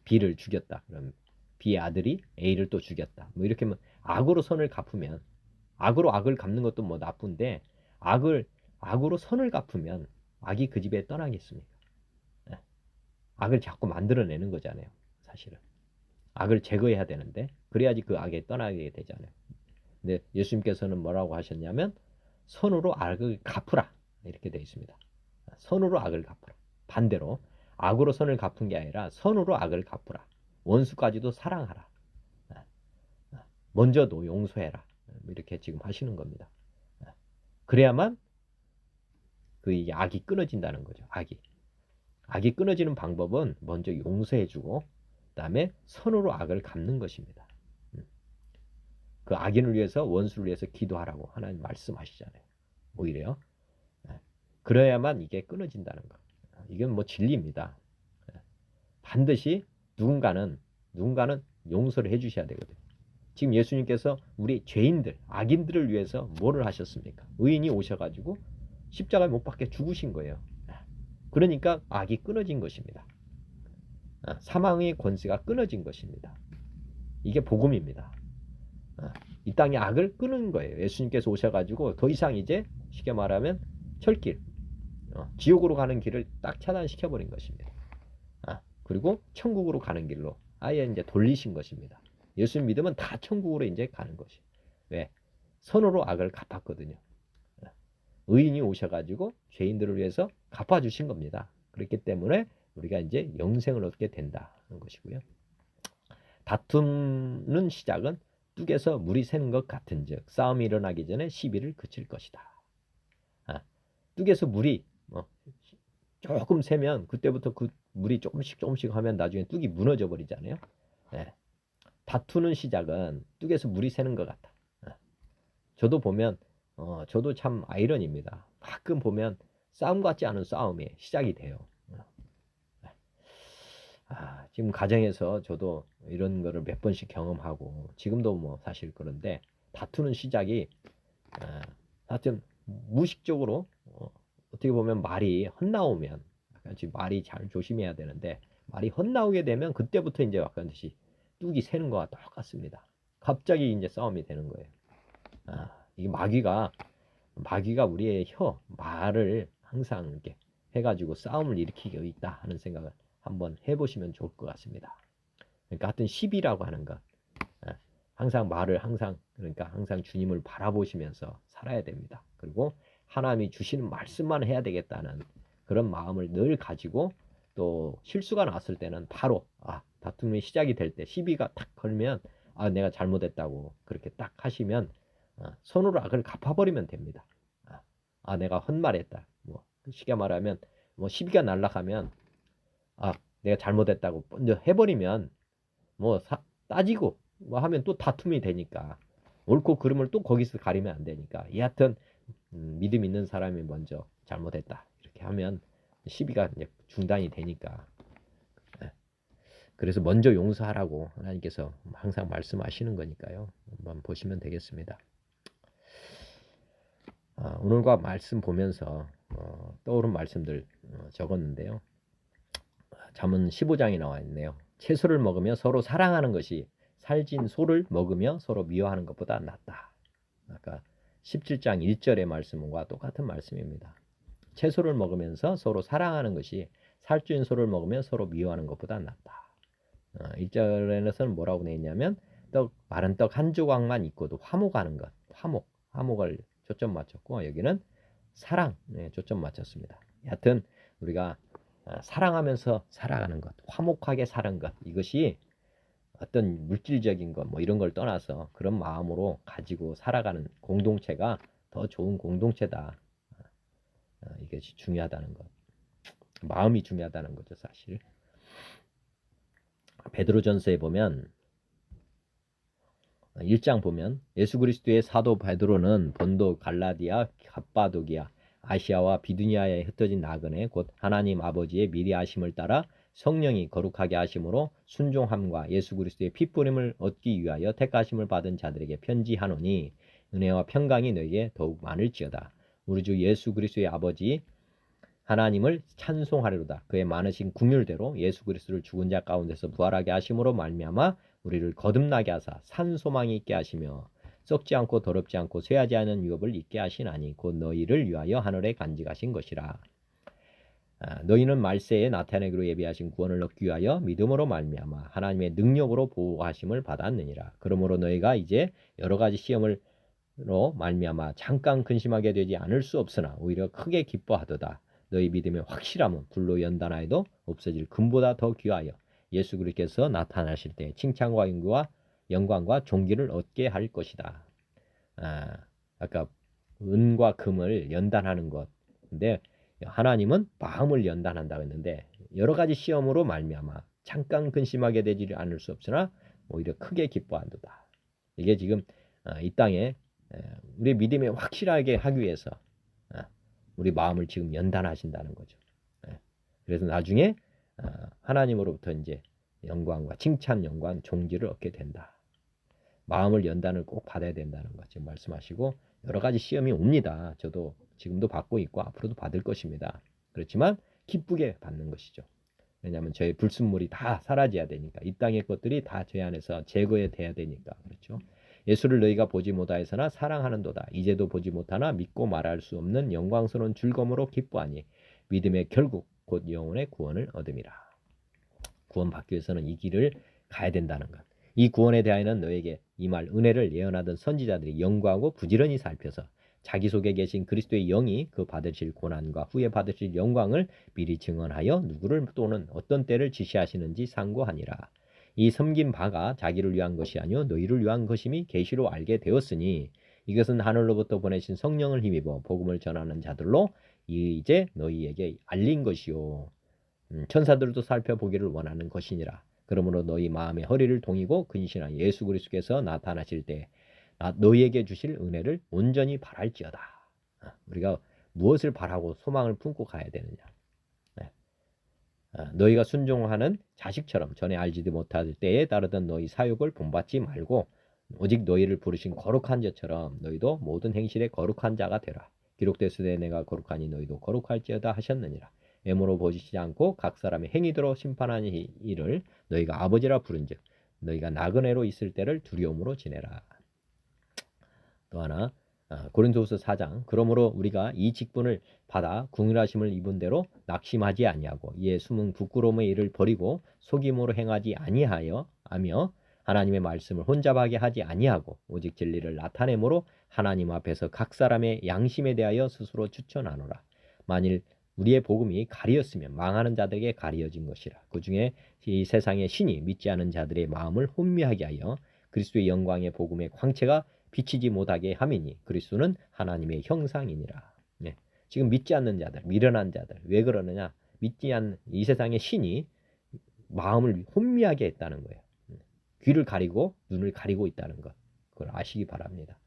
A: B를 죽였다. 그럼 B의 아들이 A를 또 죽였다. 뭐 이렇게 하면 악으로 선을 갚으면 악으로 악을 갚는 것도 뭐 나쁜데 악으로 선을 갚으면 악이 그 집에 떠나겠습니까? 악을 자꾸 만들어내는 거잖아요. 사실은 악을 제거해야 되는데 그래야지 그 악에 떠나게 되잖아요. 근데 예수님께서는 뭐라고 하셨냐면 선으로 악을 갚으라 이렇게 되어 있습니다. 선으로 악을 갚으라. 반대로 악으로 선을 갚은 게 아니라 선으로 악을 갚으라. 원수까지도 사랑하라. 먼저도 용서해라. 이렇게 지금 하시는 겁니다. 그래야만 그 악이 끊어진다는 거죠. 악이 끊어지는 방법은 먼저 용서해주고 그다음에 선으로 악을 갚는 것입니다. 그 악인을 위해서 원수를 위해서 기도하라고 하나님 말씀하시잖아요. 오히려 그래야만 이게 끊어진다는 거. 이건 뭐 진리입니다. 반드시 누군가는 용서를 해주셔야 되거든요. 지금 예수님께서 우리 죄인들, 악인들을 위해서 뭐를 하셨습니까? 의인이 오셔가지고 십자가에 못 박혀 죽으신 거예요. 그러니까 악이 끊어진 것입니다. 사망의 권세가 끊어진 것입니다. 이게 복음입니다. 이 땅의 악을 끊는 거예요. 예수님께서 오셔가지고 더 이상 이제 쉽게 말하면 철길, 지옥으로 가는 길을 딱 차단시켜버린 것입니다. 그리고 천국으로 가는 길로 아예 이제 돌리신 것입니다. 예수님 믿으면 다 천국으로 이제 가는 것이. 왜? 선으로 악을 갚았거든요. 의인이 오셔가지고 죄인들을 위해서 갚아주신 겁니다. 그렇기 때문에 우리가 이제 영생을 얻게 된다는 것이고요. 다툼은 시작은 뚝에서 물이 새는 것 같은즉 싸움이 일어나기 전에 시비를 그칠 것이다. 뚝에서 물이 조금 새면 그때부터 그 물이 조금씩 하면 나중에 뚝이 무너져 버리잖아요. 다투는 시작은 뚝에서 물이 새는 것 같아. 저도 보면 저도 참 아이러니입니다. 가끔 보면 싸움 같지 않은 싸움이 시작이 돼요. 지금 가정에서 저도 이런 거를 몇 번씩 경험하고 지금도 뭐 사실 그런데 다투는 시작이 하여튼 무의식적으로 어떻게 보면 말이 헛나오면 지금 말이 잘 조심해야 되는데 말이 헛나오게 되면 그때부터 이제 아까 듯이 뚝이 새는 거와 똑같습니다. 갑자기 이제 싸움이 되는 거예요. 이게 마귀가 우리의 말을 항상 이렇게 해가지고 싸움을 일으키고 있다 하는 생각을 한번 해보시면 좋을 것 같습니다. 그러니까 하여튼 시비라고 하는 것, 항상 말을 그러니까 항상 주님을 바라보시면서 살아야 됩니다. 그리고 하나님이 주시는 말씀만 해야 되겠다는 그런 마음을 늘 가지고 또 실수가 났을 때는 바로 다툼이 시작이 될 때 시비가 탁 걸면 내가 잘못했다고 그렇게 딱 하시면 손으로 악을 갚아버리면 됩니다. 내가 헛말했다. 뭐 쉽게 말하면 뭐 시비가 날라가면 내가 잘못했다고 먼저 해버리면 뭐 따지고 뭐 하면 또 다툼이 되니까 옳고 그름을 또 거기서 가리면 안 되니까 여하튼 믿음 있는 사람이 먼저 잘못했다 이렇게 하면 시비가 이제 중단이 되니까 그래서 먼저 용서하라고 하나님께서 항상 말씀하시는 거니까요. 한번 보시면 되겠습니다. 오늘과 말씀 보면서 떠오른 말씀들 적었는데요. 잠언 15장이 나와 있네요. 채소를 먹으며 서로 사랑하는 것이 살진 소를 먹으며 서로 미워하는 것보다 낫다. 아까 17장 1절의 말씀과 똑같은 말씀입니다. 채소를 먹으면서 서로 사랑하는 것이 살찐 소를 먹으며 서로 미워하는 것보다 낫다. 1절에는 뭐라고 되어 있냐면 마른 떡 한 조각만 있고도 화목하는 것, 화목을 초점 맞췄고 여기는 사랑에 초점 맞췄습니다. 여하튼 우리가 사랑하면서 살아가는 것, 화목하게 사는 것 이것이 어떤 물질적인 것 뭐 이런 걸 떠나서 그런 마음으로 가지고 살아가는 공동체가 더 좋은 공동체다. 이것이 중요하다는 것. 마음이 중요하다는 거죠, 사실. 베드로전서에 보면 1장 보면 예수 그리스도의 사도 베드로는 본도, 갈라디아, 갑바도기아, 아시아와 비두니아에 흩어진 나그네 곧 하나님 아버지의 미리 하심을 따라 성령이 거룩하게 하심으로 순종함과 예수 그리스도의 핏부림을 얻기 위하여 택하심을 받은 자들에게 편지하노니 은혜와 평강이 너희에게 더욱 많을지어다. 우리 주 예수 그리스도의 아버지 하나님을 찬송하리로다. 그의 많으신 긍휼대로 예수 그리스도를 죽은 자 가운데서 부활하게 하심으로 말미암아 우리를 거듭나게 하사 산 소망이 있게 하시며 썩지 않고 더럽지 않고 쇠하지 않은 유업을 있게 하시나니 곧 너희를 위하여 하늘에 간직하신 것이라. 너희는 말세에 나타내기로 예비하신 구원을 얻기 위하여 믿음으로 말미암아 하나님의 능력으로 보호하심을 받았느니라. 그러므로 너희가 이제 여러 가지 시험으로 말미암아 잠깐 근심하게 되지 않을 수 없으나 오히려 크게 기뻐하도다. 너희 믿음의 확실함은 불로 연단하여도 없어질 금보다 더 귀하여 예수 그리스도께서 나타나실 때 칭찬과 영광과 존귀를 얻게 할 것이다. 아까 은과 금을 연단하는 것. 근데 하나님은 마음을 연단한다고 했는데 여러 가지 시험으로 말미암아 잠깐 근심하게 되지 않을 수 없으나 오히려 크게 기뻐한도다. 이게 지금 이 땅에 우리 믿음이 확실하게 하기 위해서 우리 마음을 지금 연단하신다는 거죠. 그래서 나중에 하나님으로부터 이제 영광과 칭찬, 영광, 존귀를 얻게 된다. 마음을 연단을 꼭 받아야 된다는 거 지금 말씀하시고 여러 가지 시험이 옵니다. 저도 지금도 받고 있고 앞으로도 받을 것입니다. 그렇지만 기쁘게 받는 것이죠. 왜냐하면 저의 불순물이 다 사라져야 되니까 이 땅의 것들이 다 제 안에서 제거돼야 되니까 그렇죠. 예수를 너희가 보지 못하였으나 사랑하는도다. 이제도 보지 못하나 믿고 말할 수 없는 영광스러운 즐거움으로 기뻐하니 믿음의 결국 곧 영혼의 구원을 얻음이라. 구원받기 위해서는 이 길을 가야 된다는 것. 이 구원에 대하여는 너에게 이 말 은혜를 예언하던 선지자들이 연구하고 부지런히 살펴서 자기 속에 계신 그리스도의 영이 그 받으실 고난과 후에 받으실 영광을 미리 증언하여 누구를 또는 어떤 때를 지시하시는지 상고하니라. 이 섬긴 바가 자기를 위한 것이 아니요 너희를 위한 것임이 계시로 알게 되었으니 이것은 하늘로부터 보내신 성령을 힘입어 복음을 전하는 자들로 이제 너희에게 알린 것이요 천사들도 살펴보기를 원하는 것이니라. 그러므로 너희 마음의 허리를 동이고 근신한 예수 그리스도께서 나타나실 때 너희에게 주실 은혜를 온전히 바랄지어다. 우리가 무엇을 바라고 소망을 품고 가야 되느냐. 너희가 순종하는 자식처럼 전에 알지도 못할 때에 따르던 너희 사욕을 본받지 말고 오직 너희를 부르신 거룩한 자처럼 너희도 모든 행실에 거룩한 자가 되라. 기록되으되 내가 거룩하니 너희도 거룩할지어다 하셨느니라. 애모로 보시지 않고 각 사람의 행위대로 심판하는 일을 너희가 아버지라 부른즉 너희가 나그네로 있을 때를 두려움으로 지내라. 또 하나 고린도후서 4장 그러므로 우리가 이 직분을 받아 궁휼하심을 입은 대로 낙심하지 아니하고 이에 숨은 부끄러움의 일을 버리고 속임으로 행하지 아니하여 하나님의 말씀을 혼잡하게 하지 아니하고 오직 진리를 나타내므로 하나님 앞에서 각 사람의 양심에 대하여 스스로 추천하노라. 만일 우리의 복음이 가리었으면 망하는 자들에게 가리어진 것이라. 그 중에 이 세상의 신이 믿지 않은 자들의 마음을 혼미하게 하여 그리스도의 영광의 복음의 광채가 비치지 못하게 함이니 그리스도는 하나님의 형상이니라. 네. 지금 믿지 않는 자들, 미련한 자들 왜 그러느냐? 믿지 않는 이 세상의 신이 마음을 혼미하게 했다는 거예요. 귀를 가리고 눈을 가리고 있다는 것. 그걸 아시기 바랍니다.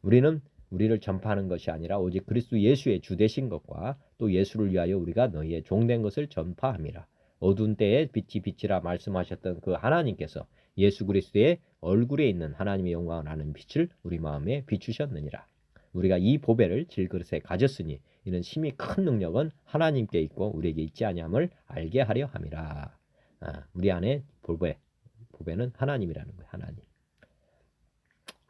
A: 우리는 우리를 전파하는 것이 아니라 오직 그리스도 예수의 주 되신 것과 또 예수를 위하여 우리가 너희의 종된 것을 전파함이라. 어두운 때에 빛이 빛이라 말씀하셨던 그 하나님께서 예수 그리스도의 얼굴에 있는 하나님의 영광을 아는 빛을 우리 마음에 비추셨느니라. 우리가 이 보배를 질그릇에 가졌으니 이는 심히 큰 능력은 하나님께 있고 우리에게 있지 아니함을 알게 하려 함이라. 우리 안에 보배는 하나님이라는 거예요. 하나님.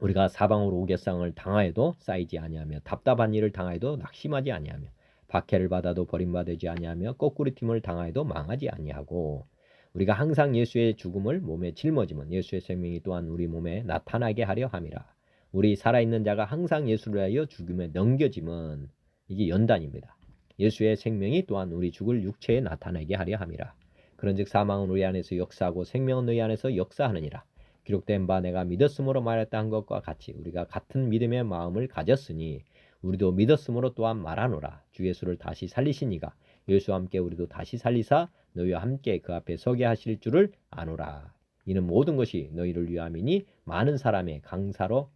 A: 우리가 사방으로 우겨쌍을 당하여도 쌓이지 아니하며 답답한 일을 당하여도 낙심하지 아니하며 박해를 받아도 버림받지 아니하며 거꾸리팀을 당하여도 망하지 아니하고 우리가 항상 예수의 죽음을 몸에 짊어지면 예수의 생명이 또한 우리 몸에 나타나게 하려 함이라. 우리 살아있는 자가 항상 예수를 하여 죽음에 넘겨짐은 이게 연단입니다. 예수의 생명이 또한 우리 죽을 육체에 나타나게 하려 함이라. 그런즉 사망은 우리 안에서 역사하고 생명은 너희 안에서 역사하느니라. 기록된 바 내가 믿었으므로 말했다 한 것과 같이 우리가 같은 믿음의 마음을 가졌으니 우리도 믿었으므로 또한 말하노라. 주 예수를 다시 살리신 이가 예수와 함께 우리도 다시 살리사 너희와 함께 그 앞에 서게 하실 줄을 아노라. 이는 모든 것이 너희를 위함이니 많은 사람의 감사로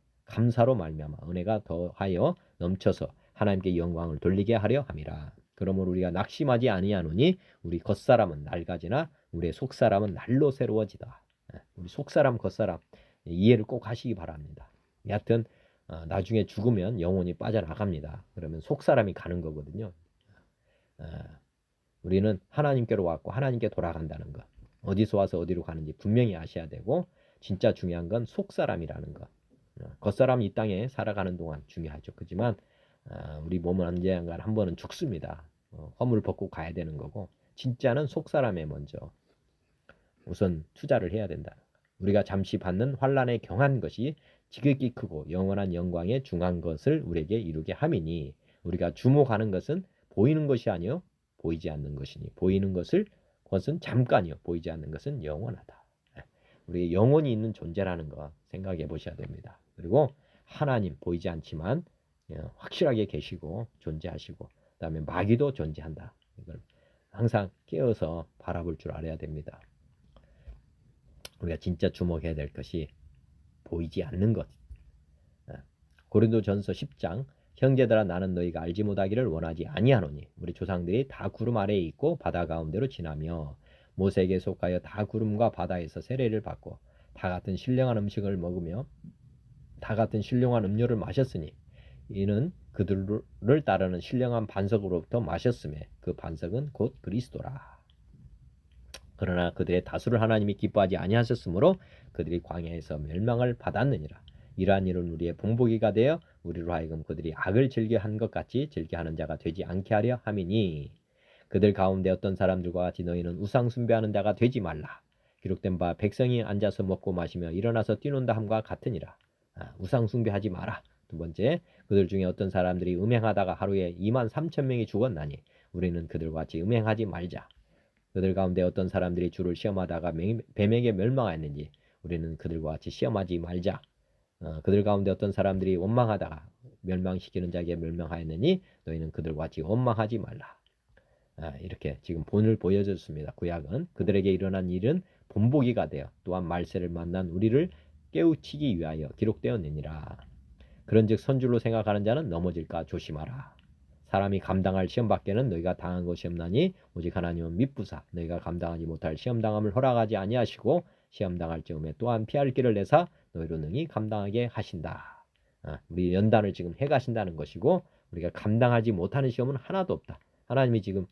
A: 말미암아 은혜가 더하여 넘쳐서 하나님께 영광을 돌리게 하려 함이라. 그러므로 우리가 낙심하지 아니하노니 우리 겉사람은 낡아지나 우리의 속사람은 날로 새로워지다. 우리 속사람 겉사람 이해를 꼭 하시기 바랍니다. 여하튼 나중에 죽으면 영혼이 빠져나갑니다. 그러면 속사람이 가는 거거든요. 우리는 하나님께로 왔고 하나님께 돌아간다는 것. 어디서 와서 어디로 가는지 분명히 아셔야 되고 진짜 중요한 건 속사람이라는 것. 겉사람 이 땅에 살아가는 동안 중요하죠. 그렇지만 우리 몸은 언젠가 한 번은 죽습니다. 허물 벗고 가야 되는 거고 진짜는 속사람에 먼저 우선 투자를 해야 된다. 우리가 잠시 받는 환난에 경한 것이 지극히 크고 영원한 영광에 중한 것을 우리에게 이루게 함이니 우리가 주목하는 것은 보이는 것이 아니요 보이지 않는 것이니 보이는 것은 잠깐이요 보이지 않는 것은 영원하다. 우리의 영혼이 있는 존재라는 거 생각해 보셔야 됩니다. 그리고 하나님 보이지 않지만 확실하게 계시고 존재하시고 그 다음에 마귀도 존재한다. 이걸 항상 깨어서 바라볼 줄 알아야 됩니다. 우리가 진짜 주목해야 될 것이 보이지 않는 것. 고린도전서 10장 형제들아 나는 너희가 알지 못하기를 원하지 아니하노니 우리 조상들이 다 구름 아래에 있고 바다 가운데로 지나며 모세에게 속하여 다 구름과 바다에서 세례를 받고 다 같은 신령한 음식을 먹으며 다 같은 신령한 음료를 마셨으니 이는 그들을 따르는 신령한 반석으로부터 마셨음에 그 반석은 곧 그리스도라. 그러나 그들의 다수를 하나님이 기뻐하지 아니하셨으므로 그들이 광야에서 멸망을 받았느니라. 이러한 일은 우리의 본보기가 되어 우리로 하여금 그들이 악을 즐겨한 것 같이 즐겨하는 자가 되지 않게 하려 함이니 그들 가운데 어떤 사람들과 같이 너희는 우상 숭배하는 자가 되지 말라. 기록된 바 백성이 앉아서 먹고 마시며 일어나서 뛰논다 함과 같으니라. 우상 숭배하지 마라. 두 번째, 그들 중에 어떤 사람들이 음행하다가 하루에 23,000명이 죽었나니 우리는 그들과 같이 음행하지 말자. 그들 가운데 어떤 사람들이 주를 시험하다가 뱀에게 멸망하였는지 우리는 그들과 같이 시험하지 말자. 그들 가운데 어떤 사람들이 원망하다가 멸망시키는 자에게 멸망하였느니 너희는 그들과 같이 원망하지 말라. 이렇게 지금 본을 보여줬습니다. 구약은 그들에게 일어난 일은 본보기가 되어 또한 말세를 만난 우리를 깨우치기 위하여 기록되었느니라. 그런즉 선줄로 생각하는 자는 넘어질까 조심하라. 사람이 감당할 시험 밖에는 너희가 당한 것이 없나니 오직 하나님은 미쁘사 너희가 감당하지 못할 시험당함을 허락하지 아니하시고 시험당할 즈음에 또한 피할 길을 내사 너희로 능히 감당하게 하신다. 우리 연단을 지금 해가신다는 것이고 우리가 감당하지 못하는 시험은 하나도 없다. 하나님이 지금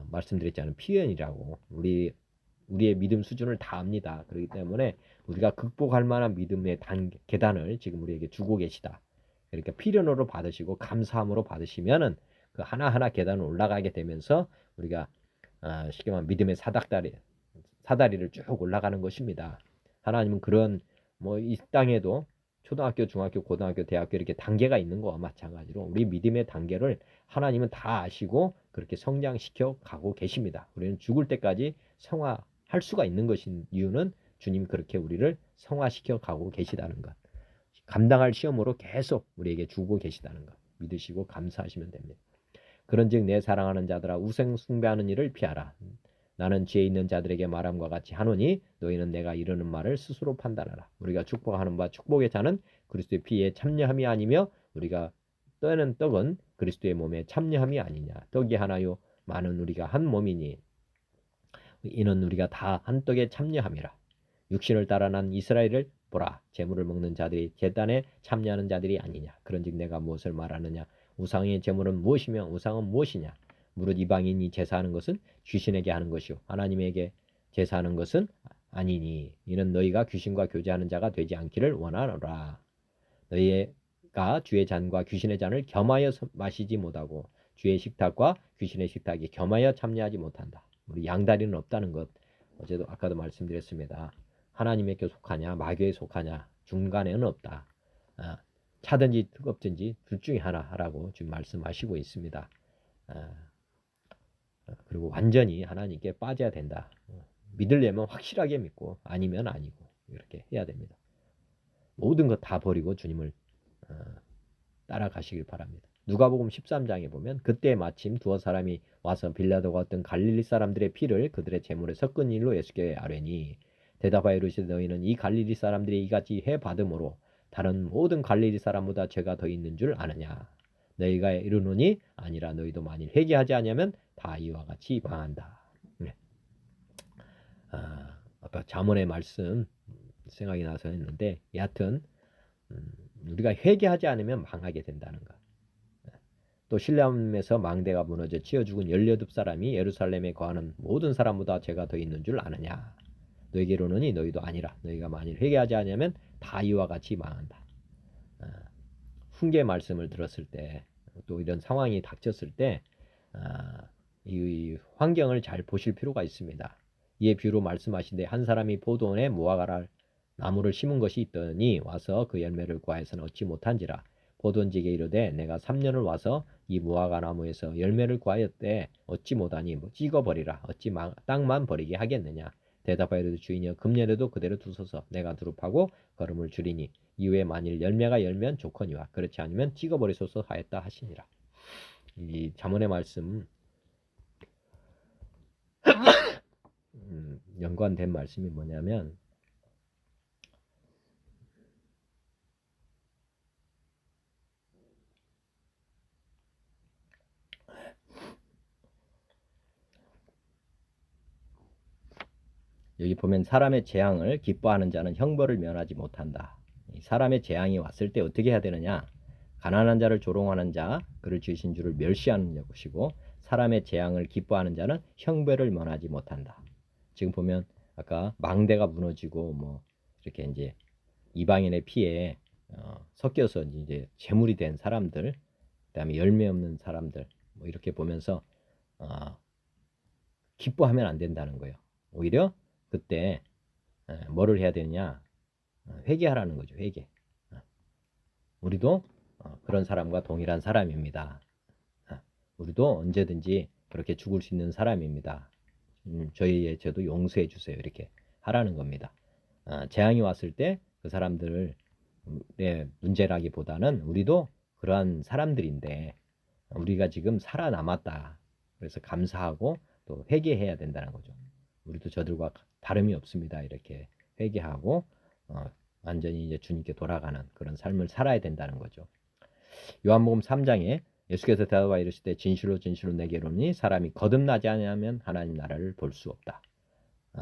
A: 말씀드렸잖아요. 피연이라고 우리의 믿음 수준을 다 압니다. 그렇기 때문에 우리가 극복할 만한 믿음의 계단을 지금 우리에게 주고 계시다. 그러니까 피련으로 받으시고 감사함으로 받으시면은 그 하나하나 계단을 올라가게 되면서 우리가 쉽게 말하면 믿음의 사다리를 쭉 올라가는 것입니다. 하나님은 그런 이 땅에도 초등학교, 중학교, 고등학교, 대학교 이렇게 단계가 있는 거와 마찬가지로 우리 믿음의 단계를 하나님은 다 아시고 그렇게 성장시켜 가고 계십니다. 우리는 죽을 때까지 성화할 수가 있는 것인 이유는 주님 그렇게 우리를 성화시켜 가고 계시다는 것. 감당할 시험으로 계속 우리에게 주고 계시다는 것 믿으시고 감사하시면 됩니다. 그런즉 내 사랑하는 자들아 우상 숭배하는 일을 피하라. 나는 지혜 있는 자들에게 말함과 같이 하노니 너희는 내가 이르는 말을 스스로 판단하라. 우리가 축복하는 바 축복의 잔은 그리스도의 피에 참여함이 아니며 우리가 떠는 떡은 그리스도의 몸에 참여함이 아니냐. 떡이 하나요 많은 우리가 한 몸이니 이는 우리가 다 한 떡에 참여함이라. 육신을 따라 난 이스라엘을 보라. 제물을 먹는 자들이 제단에 참여하는 자들이 아니냐. 그런즉 내가 무엇을 말하느냐. 우상의 제물은 무엇이며 우상은 무엇이냐. 무릇 이방인이 제사하는 것은 귀신에게 하는 것이요 하나님에게 제사하는 것은 아니니 이는 너희가 귀신과 교제하는 자가 되지 않기를 원하노라. 너희가 주의 잔과 귀신의 잔을 겸하여 마시지 못하고 주의 식탁과 귀신의 식탁에 겸하여 참여하지 못한다. 우리 양다리는 없다는 것 아까도 말씀드렸습니다. 하나님에게 속하냐 마귀에 속하냐 중간에는 없다. 차든지 뜨겁든지 둘 중에 하나라고 지금 말씀하시고 있습니다. 그리고 완전히 하나님께 빠져야 된다. 믿으려면 확실하게 믿고 아니면 아니고 이렇게 해야 됩니다. 모든 것 다 버리고 주님을 따라가시길 바랍니다. 누가복음 13장에 보면 그때 마침 두어 사람이 와서 빌라도가 어떤 갈릴리 사람들의 피를 그들의 제물에 섞은 일로 예수께 아뢰니 대답하여 이르시되 너희는 이 갈릴리 사람들이 이같이 해 받음으로 다른 모든 갈릴리 사람보다 죄가 더 있는 줄 아느냐. 너희가 이르노니 아니라 너희도 만일 회개하지 않으면 다 이와 같이 망한다. 네. 아까 잠언의 말씀 생각이 나서 했는데 여하튼 우리가 회개하지 않으면 망하게 된다는 것. 또 실렘에서 망대가 무너져 치어 죽은 18사람이 예루살렘에 거하는 모든 사람보다 죄가 더 있는 줄 아느냐. 너에게 이르노니 너희도 아니라 너희가 만일 회개하지 않으면 다 이와 같이 망한다. 훈계 말씀을 들었을 때 또 이런 상황이 닥쳤을 때 이 환경을 잘 보실 필요가 있습니다. 이에 비유로 말씀하신데 한 사람이 포도원에 무화과 나무를 심은 것이 있더니 와서 그 열매를 구하여서는 얻지 못한지라. 포도원지게 이르되 내가 3년을 와서 이 무화과 나무에서 열매를 구하였되 얻지 못하니 찍어버리라. 어찌 땅만 버리게 하겠느냐. 대답하여 이르되 주인이여 금년에도 그대로 두소서. 내가 두릅하고 걸음을 줄이니 이후에 만일 열매가 열면 좋거니와 그렇지 않으면 찍어버리소서 하였다 하시니라. 이 잠언의 말씀 연관된 말씀이 뭐냐면 여기 보면 사람의 재앙을 기뻐하는 자는 형벌을 면하지 못한다. 사람의 재앙이 왔을 때 어떻게 해야 되느냐? 가난한 자를 조롱하는 자, 그를 지으신 주를 멸시하는 것이고 사람의 재앙을 기뻐하는 자는 형벌을 면하지 못한다. 지금 보면 아까 망대가 무너지고 뭐 이렇게 이제 이방인의 피에 섞여서 이제 재물이 된 사람들, 그다음에 열매 없는 사람들, 뭐 이렇게 보면서 기뻐하면 안 된다는 거예요. 오히려 그때 뭐를 해야 되느냐? 회개하라는 거죠. 회개. 우리도 그런 사람과 동일한 사람입니다. 우리도 언제든지 그렇게 죽을 수 있는 사람입니다. 저희의 죄도 용서해 주세요. 이렇게 하라는 겁니다. 재앙이 왔을 때 그 사람들의 문제라기보다는 우리도 그러한 사람들인데 우리가 지금 살아남았다. 그래서 감사하고 또 회개해야 된다는 거죠. 우리도 저들과 다름이 없습니다. 이렇게 회개하고 완전히 이제 주님께 돌아가는 그런 삶을 살아야 된다는 거죠. 요한복음 3장에 예수께서 대답하여 이르시되 진실로 진실로 내게 이르노니 사람이 거듭나지 않으면 하나님 나라를 볼 수 없다.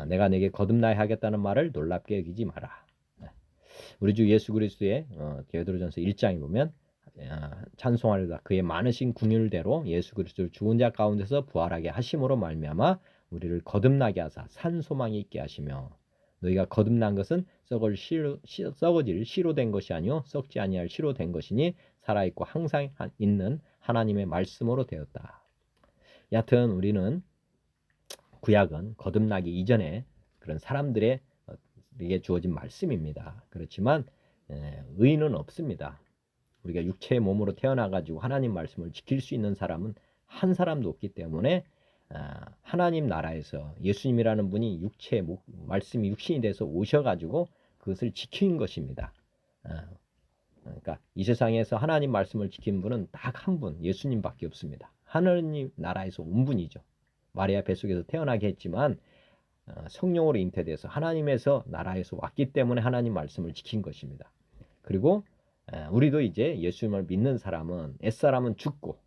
A: 내가 내게 거듭나야 하겠다는 말을 놀랍게 여기지 마라. 우리 주 예수 그리스도의 디오드로전서 1장에 보면 찬송하리다 그의 많으신 긍휼대로 예수 그리스도를 죽은 자 가운데서 부활하게 하심으로 말미암아 우리를 거듭나게 하사 산 소망이 있게 하시며 너희가 거듭난 것은 썩어질 씨로 된 것이 아니요 썩지 아니할 씨로 된 것이니 살아있고 항상 있는 하나님의 말씀으로 되었다. 여하튼 우리는 구약은 거듭나기 이전에 그런 사람들에게 주어진 말씀입니다. 그렇지만 의인은 없습니다. 우리가 육체의 몸으로 태어나가지고 하나님 말씀을 지킬 수 있는 사람은 한 사람도 없기 때문에 하나님 나라에서 예수님이라는 분이 말씀이 육신이 돼서 오셔가지고 그것을 지킨 것입니다. 그러니까 이 세상에서 하나님 말씀을 지킨 분은 딱 한 분, 예수님밖에 없습니다. 하나님 나라에서 온 분이죠. 마리아 뱃속에서 태어나게 했지만 성령으로 잉태돼서 하나님에서 나라에서 왔기 때문에 하나님 말씀을 지킨 것입니다. 그리고 우리도 이제 예수님을 믿는 사람은 옛사람은 죽고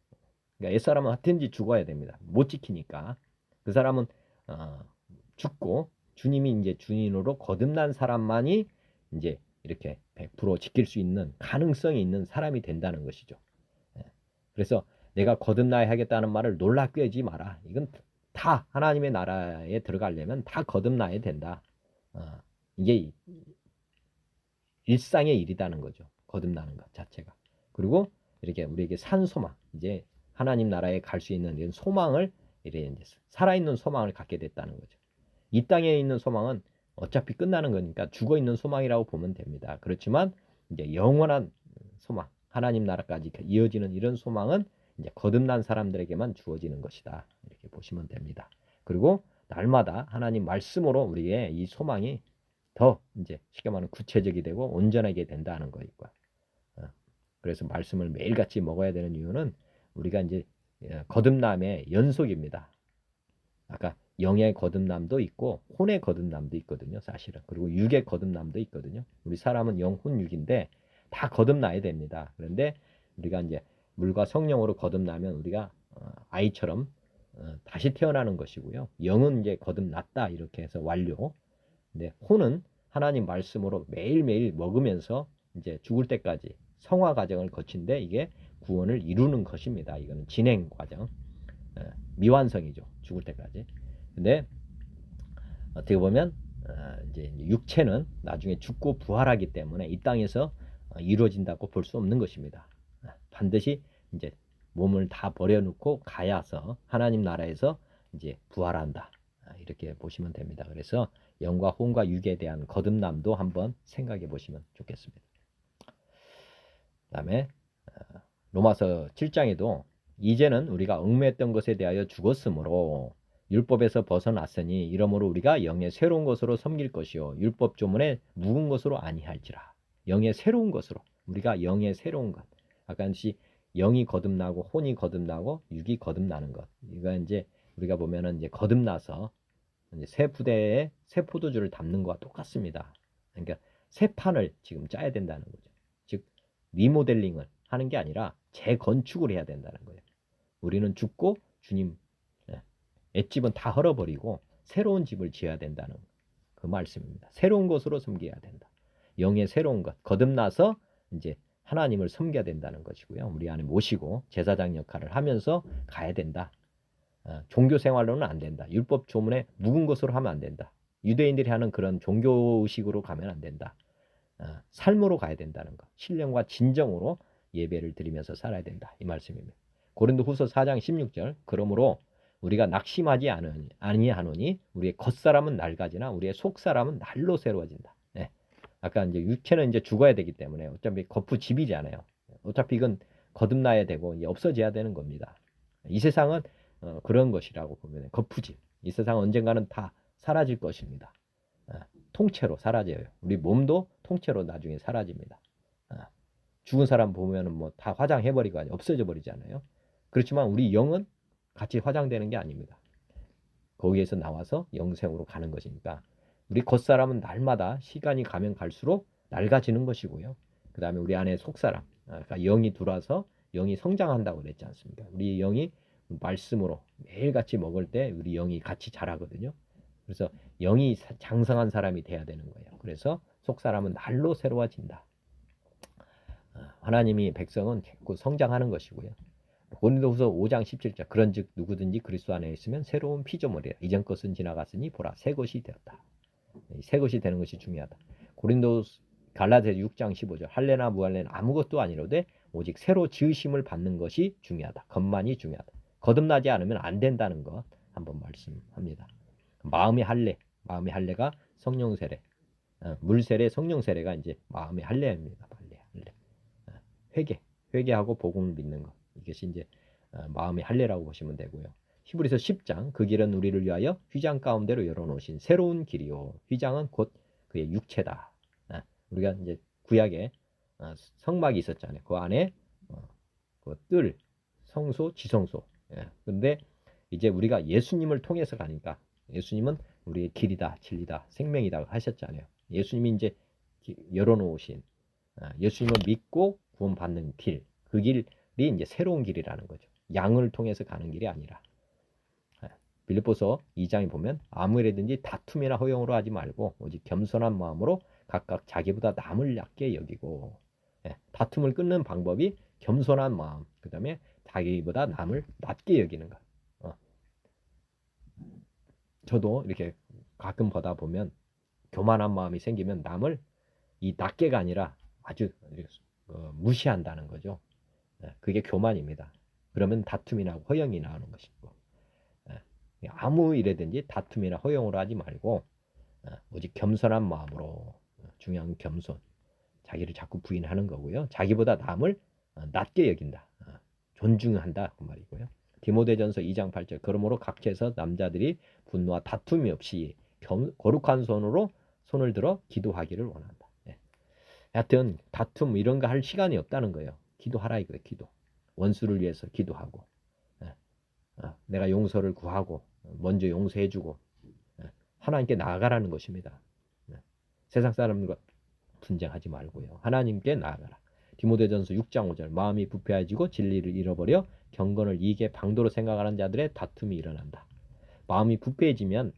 A: 그러니까 옛사람은 어떻게든지 죽어야 됩니다. 못 지키니까 그 사람은 죽고 주님이 이제 주인으로 거듭난 사람만이 이제 이렇게 100% 지킬 수 있는 가능성이 있는 사람이 된다는 것이죠. 그래서 내가 거듭나야 하겠다는 말을 놀랍게 하지 마라. 이건 다 하나님의 나라에 들어가려면 다 거듭나야 된다. 이게 일상의 일이라는 거죠. 거듭나는 것 자체가. 그리고 이렇게 우리에게 산 소망, 이제 하나님 나라에 갈 수 있는 이런 소망을 이제 살아있는 소망을 갖게 됐다는 거죠. 이 땅에 있는 소망은 어차피 끝나는 거니까 죽어 있는 소망이라고 보면 됩니다. 그렇지만 이제 영원한 소망, 하나님 나라까지 이어지는 이런 소망은 이제 거듭난 사람들에게만 주어지는 것이다. 이렇게 보시면 됩니다. 그리고 날마다 하나님 말씀으로 우리의 이 소망이 더 이제 쉽게 말하면 구체적이 되고 온전하게 된다는 거니까. 그래서 말씀을 매일같이 먹어야 되는 이유는 우리가 이제 거듭남의 연속입니다. 아까 영의 거듭남도 있고 혼의 거듭남도 있거든요, 사실은. 그리고 육의 거듭남도 있거든요. 우리 사람은 영, 혼, 육인데 다 거듭나야 됩니다. 그런데 우리가 이제 물과 성령으로 거듭나면 우리가 아이처럼 다시 태어나는 것이고요. 영은 이제 거듭났다 이렇게 해서 완료. 근데 혼은 하나님 말씀으로 매일매일 먹으면서 이제 죽을 때까지 성화 과정을 거친데 이게 구원을 이루는 것입니다. 이거는 진행 과정. 미완성이죠. 죽을 때까지. 근데 어떻게 보면 이제 육체는 나중에 죽고 부활하기 때문에 이 땅에서 이루어진다고 볼 수 없는 것입니다. 반드시 이제 몸을 다 버려놓고 가야서 하나님 나라에서 이제 부활한다. 이렇게 보시면 됩니다. 그래서 영과 혼과 육에 대한 거듭남도 한번 생각해 보시면 좋겠습니다. 그다음에 로마서 7장에도 이제는 우리가 얽매였던 것에 대하여 죽었으므로 율법에서 벗어났으니 이러므로 우리가 영의 새로운 것으로 섬길 것이요 율법 조문에 묵은 것으로 아니할지라. 영의 새로운 것으로 우리가 영의 새로운 것. 아까 영이 거듭나고 혼이 거듭나고 육이 거듭나는 것. 이거 이제 우리가 보면은 이제 거듭나서 이제 새 부대에 새 포도주를 담는 것과 똑같습니다. 그러니까 새 판을 지금 짜야 된다는 거죠. 즉 리모델링을 하는 게 아니라 재건축을 해야 된다는 거예요. 우리는 죽고 주님 엣집은 다 헐어버리고 새로운 집을 지어야 된다는 그 말씀입니다. 새로운 것으로 섬겨야 된다. 영의 새로운 것, 거듭나서 이제 하나님을 섬겨야 된다는 것이고요. 우리 안에 모시고 제사장 역할을 하면서 가야 된다. 종교 생활로는 안 된다. 율법 조문에 묵은 것으로 하면 안 된다. 유대인들이 하는 그런 종교의식으로 가면 안 된다. 삶으로 가야 된다는 것. 신령과 진정으로 예배를 드리면서 살아야 된다. 이 말씀입니다. 고린도후서 4장 16절. 그러므로 우리가 낙심하지 아니하노니 우리의 겉사람은 낡아지나 우리의 속사람은 날로 새로워진다. 네. 아까 이제 육체는 이제 죽어야 되기 때문에 어차피 거푸집이잖아요. 어차피 이건 거듭나야 되고 이제 없어져야 되는 겁니다. 이 세상은 그런 것이라고 보면 거푸집. 이 세상은 언젠가는 다 사라질 것입니다. 통째로 사라져요. 우리 몸도 통째로 나중에 사라집니다. 죽은 사람 보면은 뭐 다 화장해버리고 없어져 버리잖아요. 그렇지만 우리 영은 같이 화장되는 게 아닙니다. 거기에서 나와서 영생으로 가는 것이니까 우리 겉사람은 날마다 시간이 가면 갈수록 낡아지는 것이고요. 그 다음에 우리 안에 속사람, 그러니까 영이 들어와서 영이 성장한다고 그랬지 않습니까? 우리 영이 말씀으로 매일같이 먹을 때 우리 영이 같이 자라거든요. 그래서 영이 장성한 사람이 돼야 되는 거예요. 그래서 속사람은 날로 새로워진다. 하나님이 백성은 자꾸 성장하는 것이고요. 고린도후서 5장 17절 그런즉 누구든지 그리스도 안에 있으면 새로운 피조물이라 이전 것은 지나갔으니 보라 새 것이 되었다. 새 것이 되는 것이 중요하다. 갈라디아서 6장 15절 할례나 무할례는 아무것도 아니로되 오직 새로 지으심을 받는 것이 중요하다. 것만이 중요하다. 거듭나지 않으면 안 된다는 것 한번 말씀합니다. 마음의 할례가 성령 세례, 물 세례, 성령 세례가 이제 마음의 할례입니다. 할례. 회개하고 복음을 믿는 것. 이것이 이제 마음의 할례라고 보시면 되고요. 히브리서 10장 그 길은 우리를 위하여 휘장 가운데로 열어놓으신 새로운 길이요. 휘장은 곧 그의 육체다. 우리가 이제 구약에 성막이 있었잖아요. 그 안에 그 뜰, 성소, 지성소. 근데 이제 우리가 예수님을 통해서 가니까 예수님은 우리의 길이다, 진리다, 생명이다 하셨잖아요. 예수님이 이제 열어놓으신 예수님을 믿고 구원받는 길, 그 길이 이제 새로운 길이라는 거죠. 양을 통해서 가는 길이 아니라. 빌립보서 2장에 보면 아무 일이든지 다툼이나 허용으로 하지 말고 오직 겸손한 마음으로 각각 자기보다 남을 얕게 여기고 다툼을 끊는 방법이 겸손한 마음, 그 다음에 자기보다 남을 낮게 여기는 것. 저도 이렇게 가끔 보다 보면 교만한 마음이 생기면 남을 이 낮게가 아니라 아주 무시한다는 거죠. 그게 교만입니다. 그러면 다툼이 나고 허용이 나오는 것이고 아무 일에든지 다툼이나 허용으로 하지 말고 오직 겸손한 마음으로 중요한 겸손 자기를 자꾸 부인하는 거고요. 자기보다 남을 낮게 여긴다. 존중한다 그 말이고요. 디모데전서 2장 8절 그러므로 각처에서 남자들이 분노와 다툼이 없이 거룩한 손으로 손을 들어 기도하기를 원한다. 네. 하여튼 다툼 이런 거 할 시간이 없다는 거예요. 기도하라 이거예요. 기도. 원수를 위해서 기도하고 내가 용서를 구하고 먼저 용서해주고 하나님께 나아가라는 것입니다. 세상 사람들과 분쟁하지 말고요. 하나님께 나아가라. 디모데전서 6장 5절 마음이 부패해지고 진리를 잃어버려 경건을 이익의 방도로 생각하는 자들의 다툼이 일어난다. 마음이 부패해지면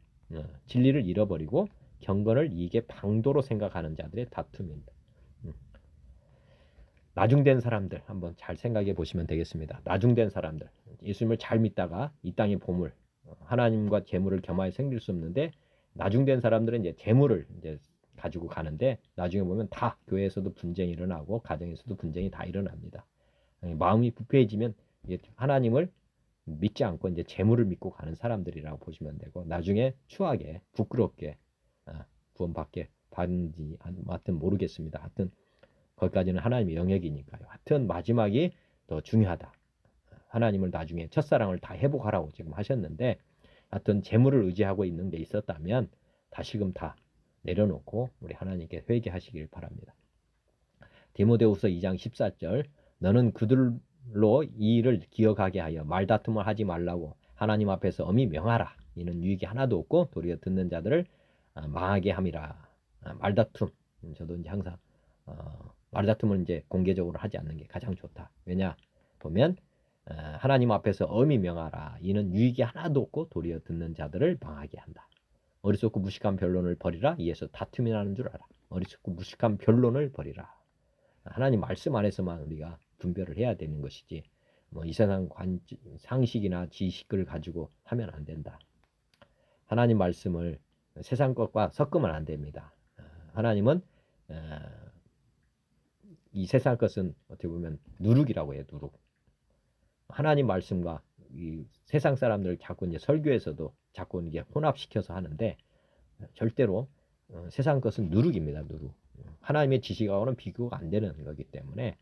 A: 진리를 잃어버리고 경건을 이익의 방도로 생각하는 자들의 다툼입니다. 나중된 사람들 한번 잘 생각해 보시면 되겠습니다. 나중된 사람들 예수님을 잘 믿다가 이 땅의 보물 하나님과 재물을 겸하여 생길 수 없는데 나중된 사람들은 이제 재물을 이제 가지고 가는데 나중에 보면 다 교회에서도 분쟁이 일어나고 가정에서도 분쟁이 다 일어납니다. 마음이 부패해지면 하나님을 믿지 않고 이제 재물을 믿고 가는 사람들이라고 보시면 되고 나중에 추하게 부끄럽게 구원받게 받는지 하여튼 모르겠습니다. 하여튼 거기까지는 하나님의 영역이니까요. 하여튼 마지막이 더 중요하다. 하나님을 나중에 첫사랑을 다 회복하라고 지금 하셨는데 하여튼 재물을 의지하고 있는 게 있었다면 다시금 다 내려놓고 우리 하나님께 회개하시길 바랍니다. 디모데후서 2장 14절 너는 그들로 이 일을 기억하게 하여 말다툼을 하지 말라고 하나님 앞에서 엄히 명하라. 이는 유익이 하나도 없고 도리어 듣는 자들을 망하게 함이라. 말다툼 저도 이제 항상 말다툼을 이제 공개적으로 하지 않는 게 가장 좋다. 왜냐 보면 하나님 앞에서 엄히 명하라. 이는 유익이 하나도 없고 도리어 듣는 자들을 망하게 한다. 어리석고 무식한 변론을 버리라. 이에서 다툼이 나는 줄 알아. 어리석고 무식한 변론을 버리라. 하나님 말씀 안에서만 우리가 분별을 해야 되는 것이지 뭐 이 세상 상식이나 지식을 가지고 하면 안 된다. 하나님 말씀을 세상 것과 섞으면 안 됩니다. 하나님은 이 세상 것은 어떻게 보면 누룩이라고 해요. 누룩. 하나님 말씀과 이 세상 사람들 자꾸 이제 설교에서도 자꾸 이게 혼합시켜서 하는데 절대로 세상 것은 누룩입니다. 누룩. 하나님의 지식하고는 비교가 안 되는 거기 때문에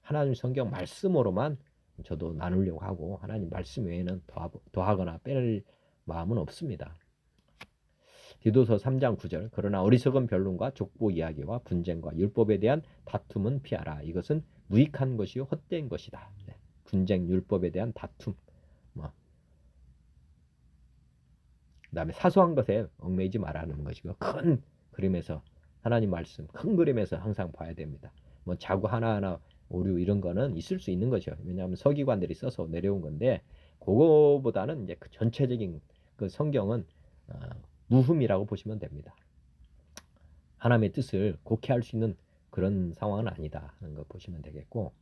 A: 하나님 성경 말씀으로만 저도 나누려고 하고 하나님 말씀 외에는 더하거나 뺄 마음은 없습니다. 디도서 3장 9절 그러나 어리석은 변론과 족보 이야기와 분쟁과 율법에 대한 다툼은 피하라. 이것은 무익한 것이요 헛된 것이다. 분쟁, 율법에 대한 다툼 그 다음에 사소한 것에 얽매이지 말라는 것이고 큰 그림에서 하나님 말씀 큰 그림에서 항상 봐야 됩니다. 뭐 자구 하나하나 오류 이런 거는 있을 수 있는 거죠. 왜냐하면 서기관들이 써서 내려온 건데 그거보다는 이제 그 전체적인 그 성경은 무흠이라고 보시면 됩니다. 하나님의 뜻을 곡해할 수 있는 그런 상황은 아니다 하는 거 보시면 되겠고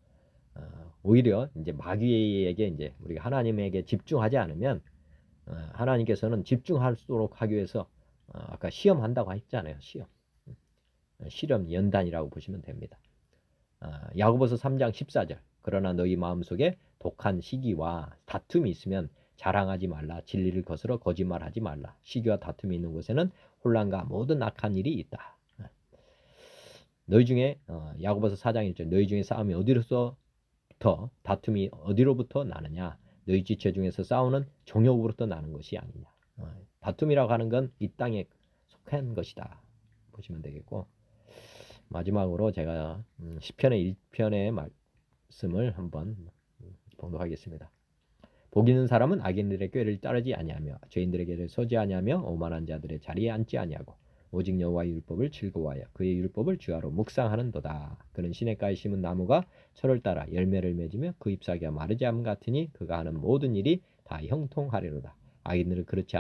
A: 오히려 이제 마귀에게 이제 우리가 하나님에게 집중하지 않으면 하나님께서는 집중할수록 하기 위해서 아까 시험한다고 했잖아요. 실험 연단이라고 보시면 됩니다. 야고보서 3장 14절 그러나 너희 마음속에 독한 시기와 다툼이 있으면 자랑하지 말라. 진리를 거스러 거짓말하지 말라. 시기와 다툼이 있는 곳에는 혼란과 모든 악한 일이 있다. 너희 중에 야고보서 4장 1절 너희 중에 싸움이 어디로부터 다툼이 어디로부터 나느냐. 너희 지체 중에서 싸우는 종욕으로부터 나는 것이 아니냐. 다툼이라고 하는 건 이 땅에 속한 것이다. 보시면 되겠고 마지막으로 제가 시편의 1편의 말씀을 한번 봉독하겠습니다. 복 있는 사람은 악인들의 꾀를 따르지 아니하며 죄인들의 길을 서지 아니하며 오만한 자들의 자리에 앉지 아니하고 오직 여호와의 율법을 즐거워하여 그의 율법을 주야로 묵상하는도다. 그는 시냇가에 심은 나무가 철을 따라 열매를 맺으며 그 잎사귀가 마르지 않음 같으니 그가 하는 모든 일이 다 형통하리로다. 악인들은 그렇지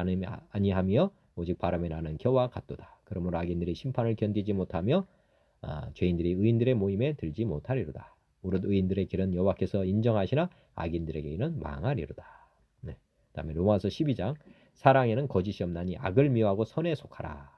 A: 아니하며 오직 바람에 나는 겨와 같도다. 그러므로 악인들이 심판을 견디지 못하며 죄인들이 의인들의 모임에 들지 못하리로다. 오롯 의인들의 길은 여호와께서 인정하시나 악인들의 길은 망하리로다. 네. 그다음에 로마서 12장 사랑에는 거짓이 없나니 악을 미워하고 선에 속하라.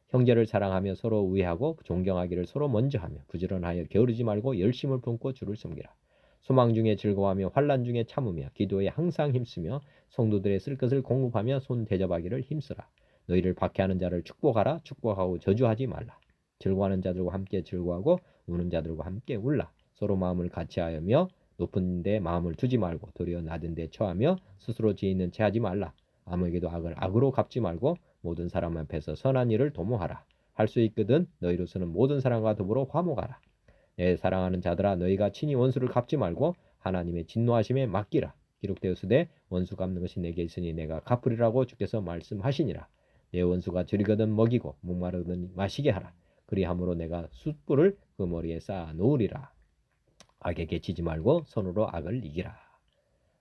A: 형제를 사랑하며 서로 우애하고 존경하기를 서로 먼저 하며 부지런하여 게으르지 말고 열심을 품고 주를 섬기라. 소망 중에 즐거워하며 환난 중에 참으며 기도에 항상 힘쓰며 성도들의 쓸 것을 공급하며 손 대접하기를 힘쓰라. 너희를 박해하는 자를 축복하라. 축복하고 저주하지 말라. 즐거워하는 자들과 함께 즐거워하고 우는 자들과 함께 울라. 서로 마음을 같이하며 높은 데 마음을 두지 말고 도리어 낮은 데 처하며 스스로 지혜 있는 채 하지 말라. 아무에게도 악을 악으로 갚지 말고 모든 사람 앞에서 선한 일을 도모하라. 할 수 있거든 너희로서는 모든 사람과 더불어 화목하라. 내 사랑하는 자들아 너희가 친히 원수를 갚지 말고 하나님의 진노하심에 맡기라. 기록되었으되 원수 갚는 것이 내게 있으니 내가 갚으리라고 주께서 말씀하시니라. 내 원수가 줄이거든 먹이고 목마르거든 마시게 하라. 그리함으로 내가 숯불을 그 머리에 쌓아 놓으리라. 악에게 지지 말고 손으로 악을 이기라.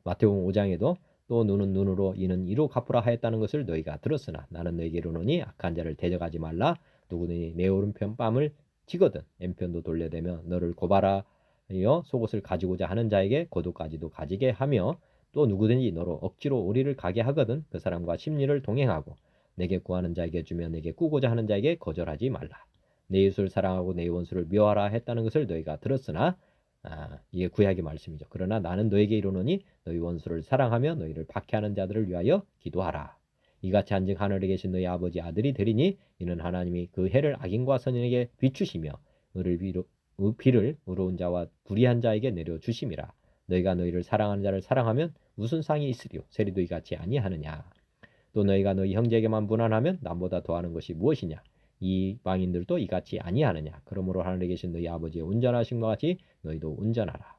A: 마태복음 5장에도 또 눈은 눈으로 이는 이로 갚으라 하였다는 것을 너희가 들었으나 나는 너희에게 이르노니 악한 자를 대적하지 말라. 누구든지 내 오른편 뺨을 치거든 왼편도 돌려대며 너를 고발하여 속옷을 가지고자 하는 자에게 고도까지도 가지게 하며 또 누구든지 너로 억지로 우리를 가게 하거든 그 사람과 심리를 동행하고 내게 구하는 자에게 주며 내게 꾸고자 하는 자에게 거절하지 말라. 내 이웃을 사랑하고 내 원수를 미워하라 했다는 것을 너희가 들었으나 이게 구약의 말씀이죠. 그러나 나는 너에게 이르노니 너희 원수를 사랑하며 너희를 박해하는 자들을 위하여 기도하라. 이같이 한즉 하늘에 계신 너희 아버지 아들이 되리니 이는 하나님이 그 해를 악인과 선인에게 비추시며 비를 의로운 자와 불의한 자에게 내려 주심이라. 너희가 너희를 사랑하는 자를 사랑하면 무슨 상이 있으리요? 세리도 이같이 아니하느냐? 또 너희가 너희 형제에게만 무난하면 남보다 더하는 것이 무엇이냐? 이방인들도 이같이 아니하느냐? 그러므로 하늘에 계신 너희 아버지의 온전하신 것 같이 너희도 온전하라.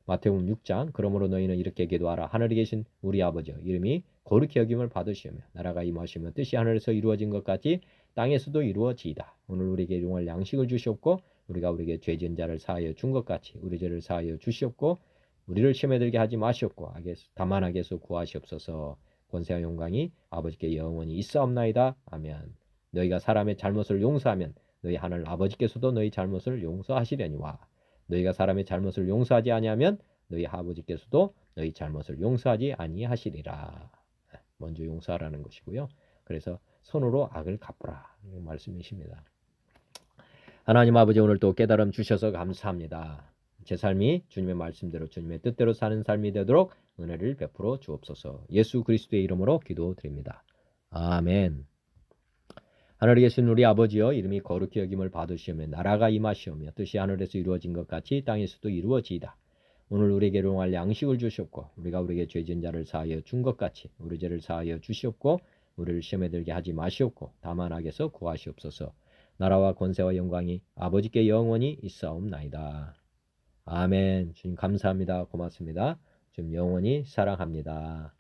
A: 마태복음 6장 그러므로 너희는 이렇게 기도하라. 하늘에 계신 우리 아버지여 이름이 거룩히 여김을 받으시오며 나라가 임하시며 뜻이 하늘에서 이루어진 것 같이 땅에서도 이루어지이다. 오늘 우리에게 일용할 양식을 주시옵고 우리가 우리에게 죄 지은 자를 사하여 준 것 같이 우리 죄를 사하여 주시옵고 우리를 시험에 들게 하지 마시옵고 다만 악에서 구하시옵소서. 권세와 영광이 아버지께 영원히 있사옵나이다. 아멘. 너희가 사람의 잘못을 용서하면 너희 하늘 아버지께서도 너희 잘못을 용서하시려니와 너희가 사람의 잘못을 용서하지 아니하면 너희 아버지께서도 너희 잘못을 용서하지 아니하시리라. 먼저 용서하라는 것이고요. 그래서 손으로 악을 갚으라 이런 말씀이십니다. 하나님 아버지 오늘 또 깨달음 주셔서 감사합니다. 제 삶이 주님의 말씀대로 주님의 뜻대로 사는 삶이 되도록 은혜를 베풀어 주옵소서. 예수 그리스도의 이름으로 기도드립니다. 아멘. 하늘에 계신 우리 아버지여 이름이 거룩히 여김을 받으시오며 나라가 임하시오며 뜻이 하늘에서 이루어진 것 같이 땅에서도 이루어지이다. 오늘 우리에게 일용할 양식을 주시옵고 우리가 우리에게 죄 지은 자를 사하여 준 것 같이 우리 죄를 사하여 주시옵고 우리를 시험에 들게 하지 마시옵고 다만 악에서 구하시옵소서. 나라와 권세와 영광이 아버지께 영원히 있사옵나이다. 아멘. 주님 감사합니다. 고맙습니다. 주님 영원히 사랑합니다.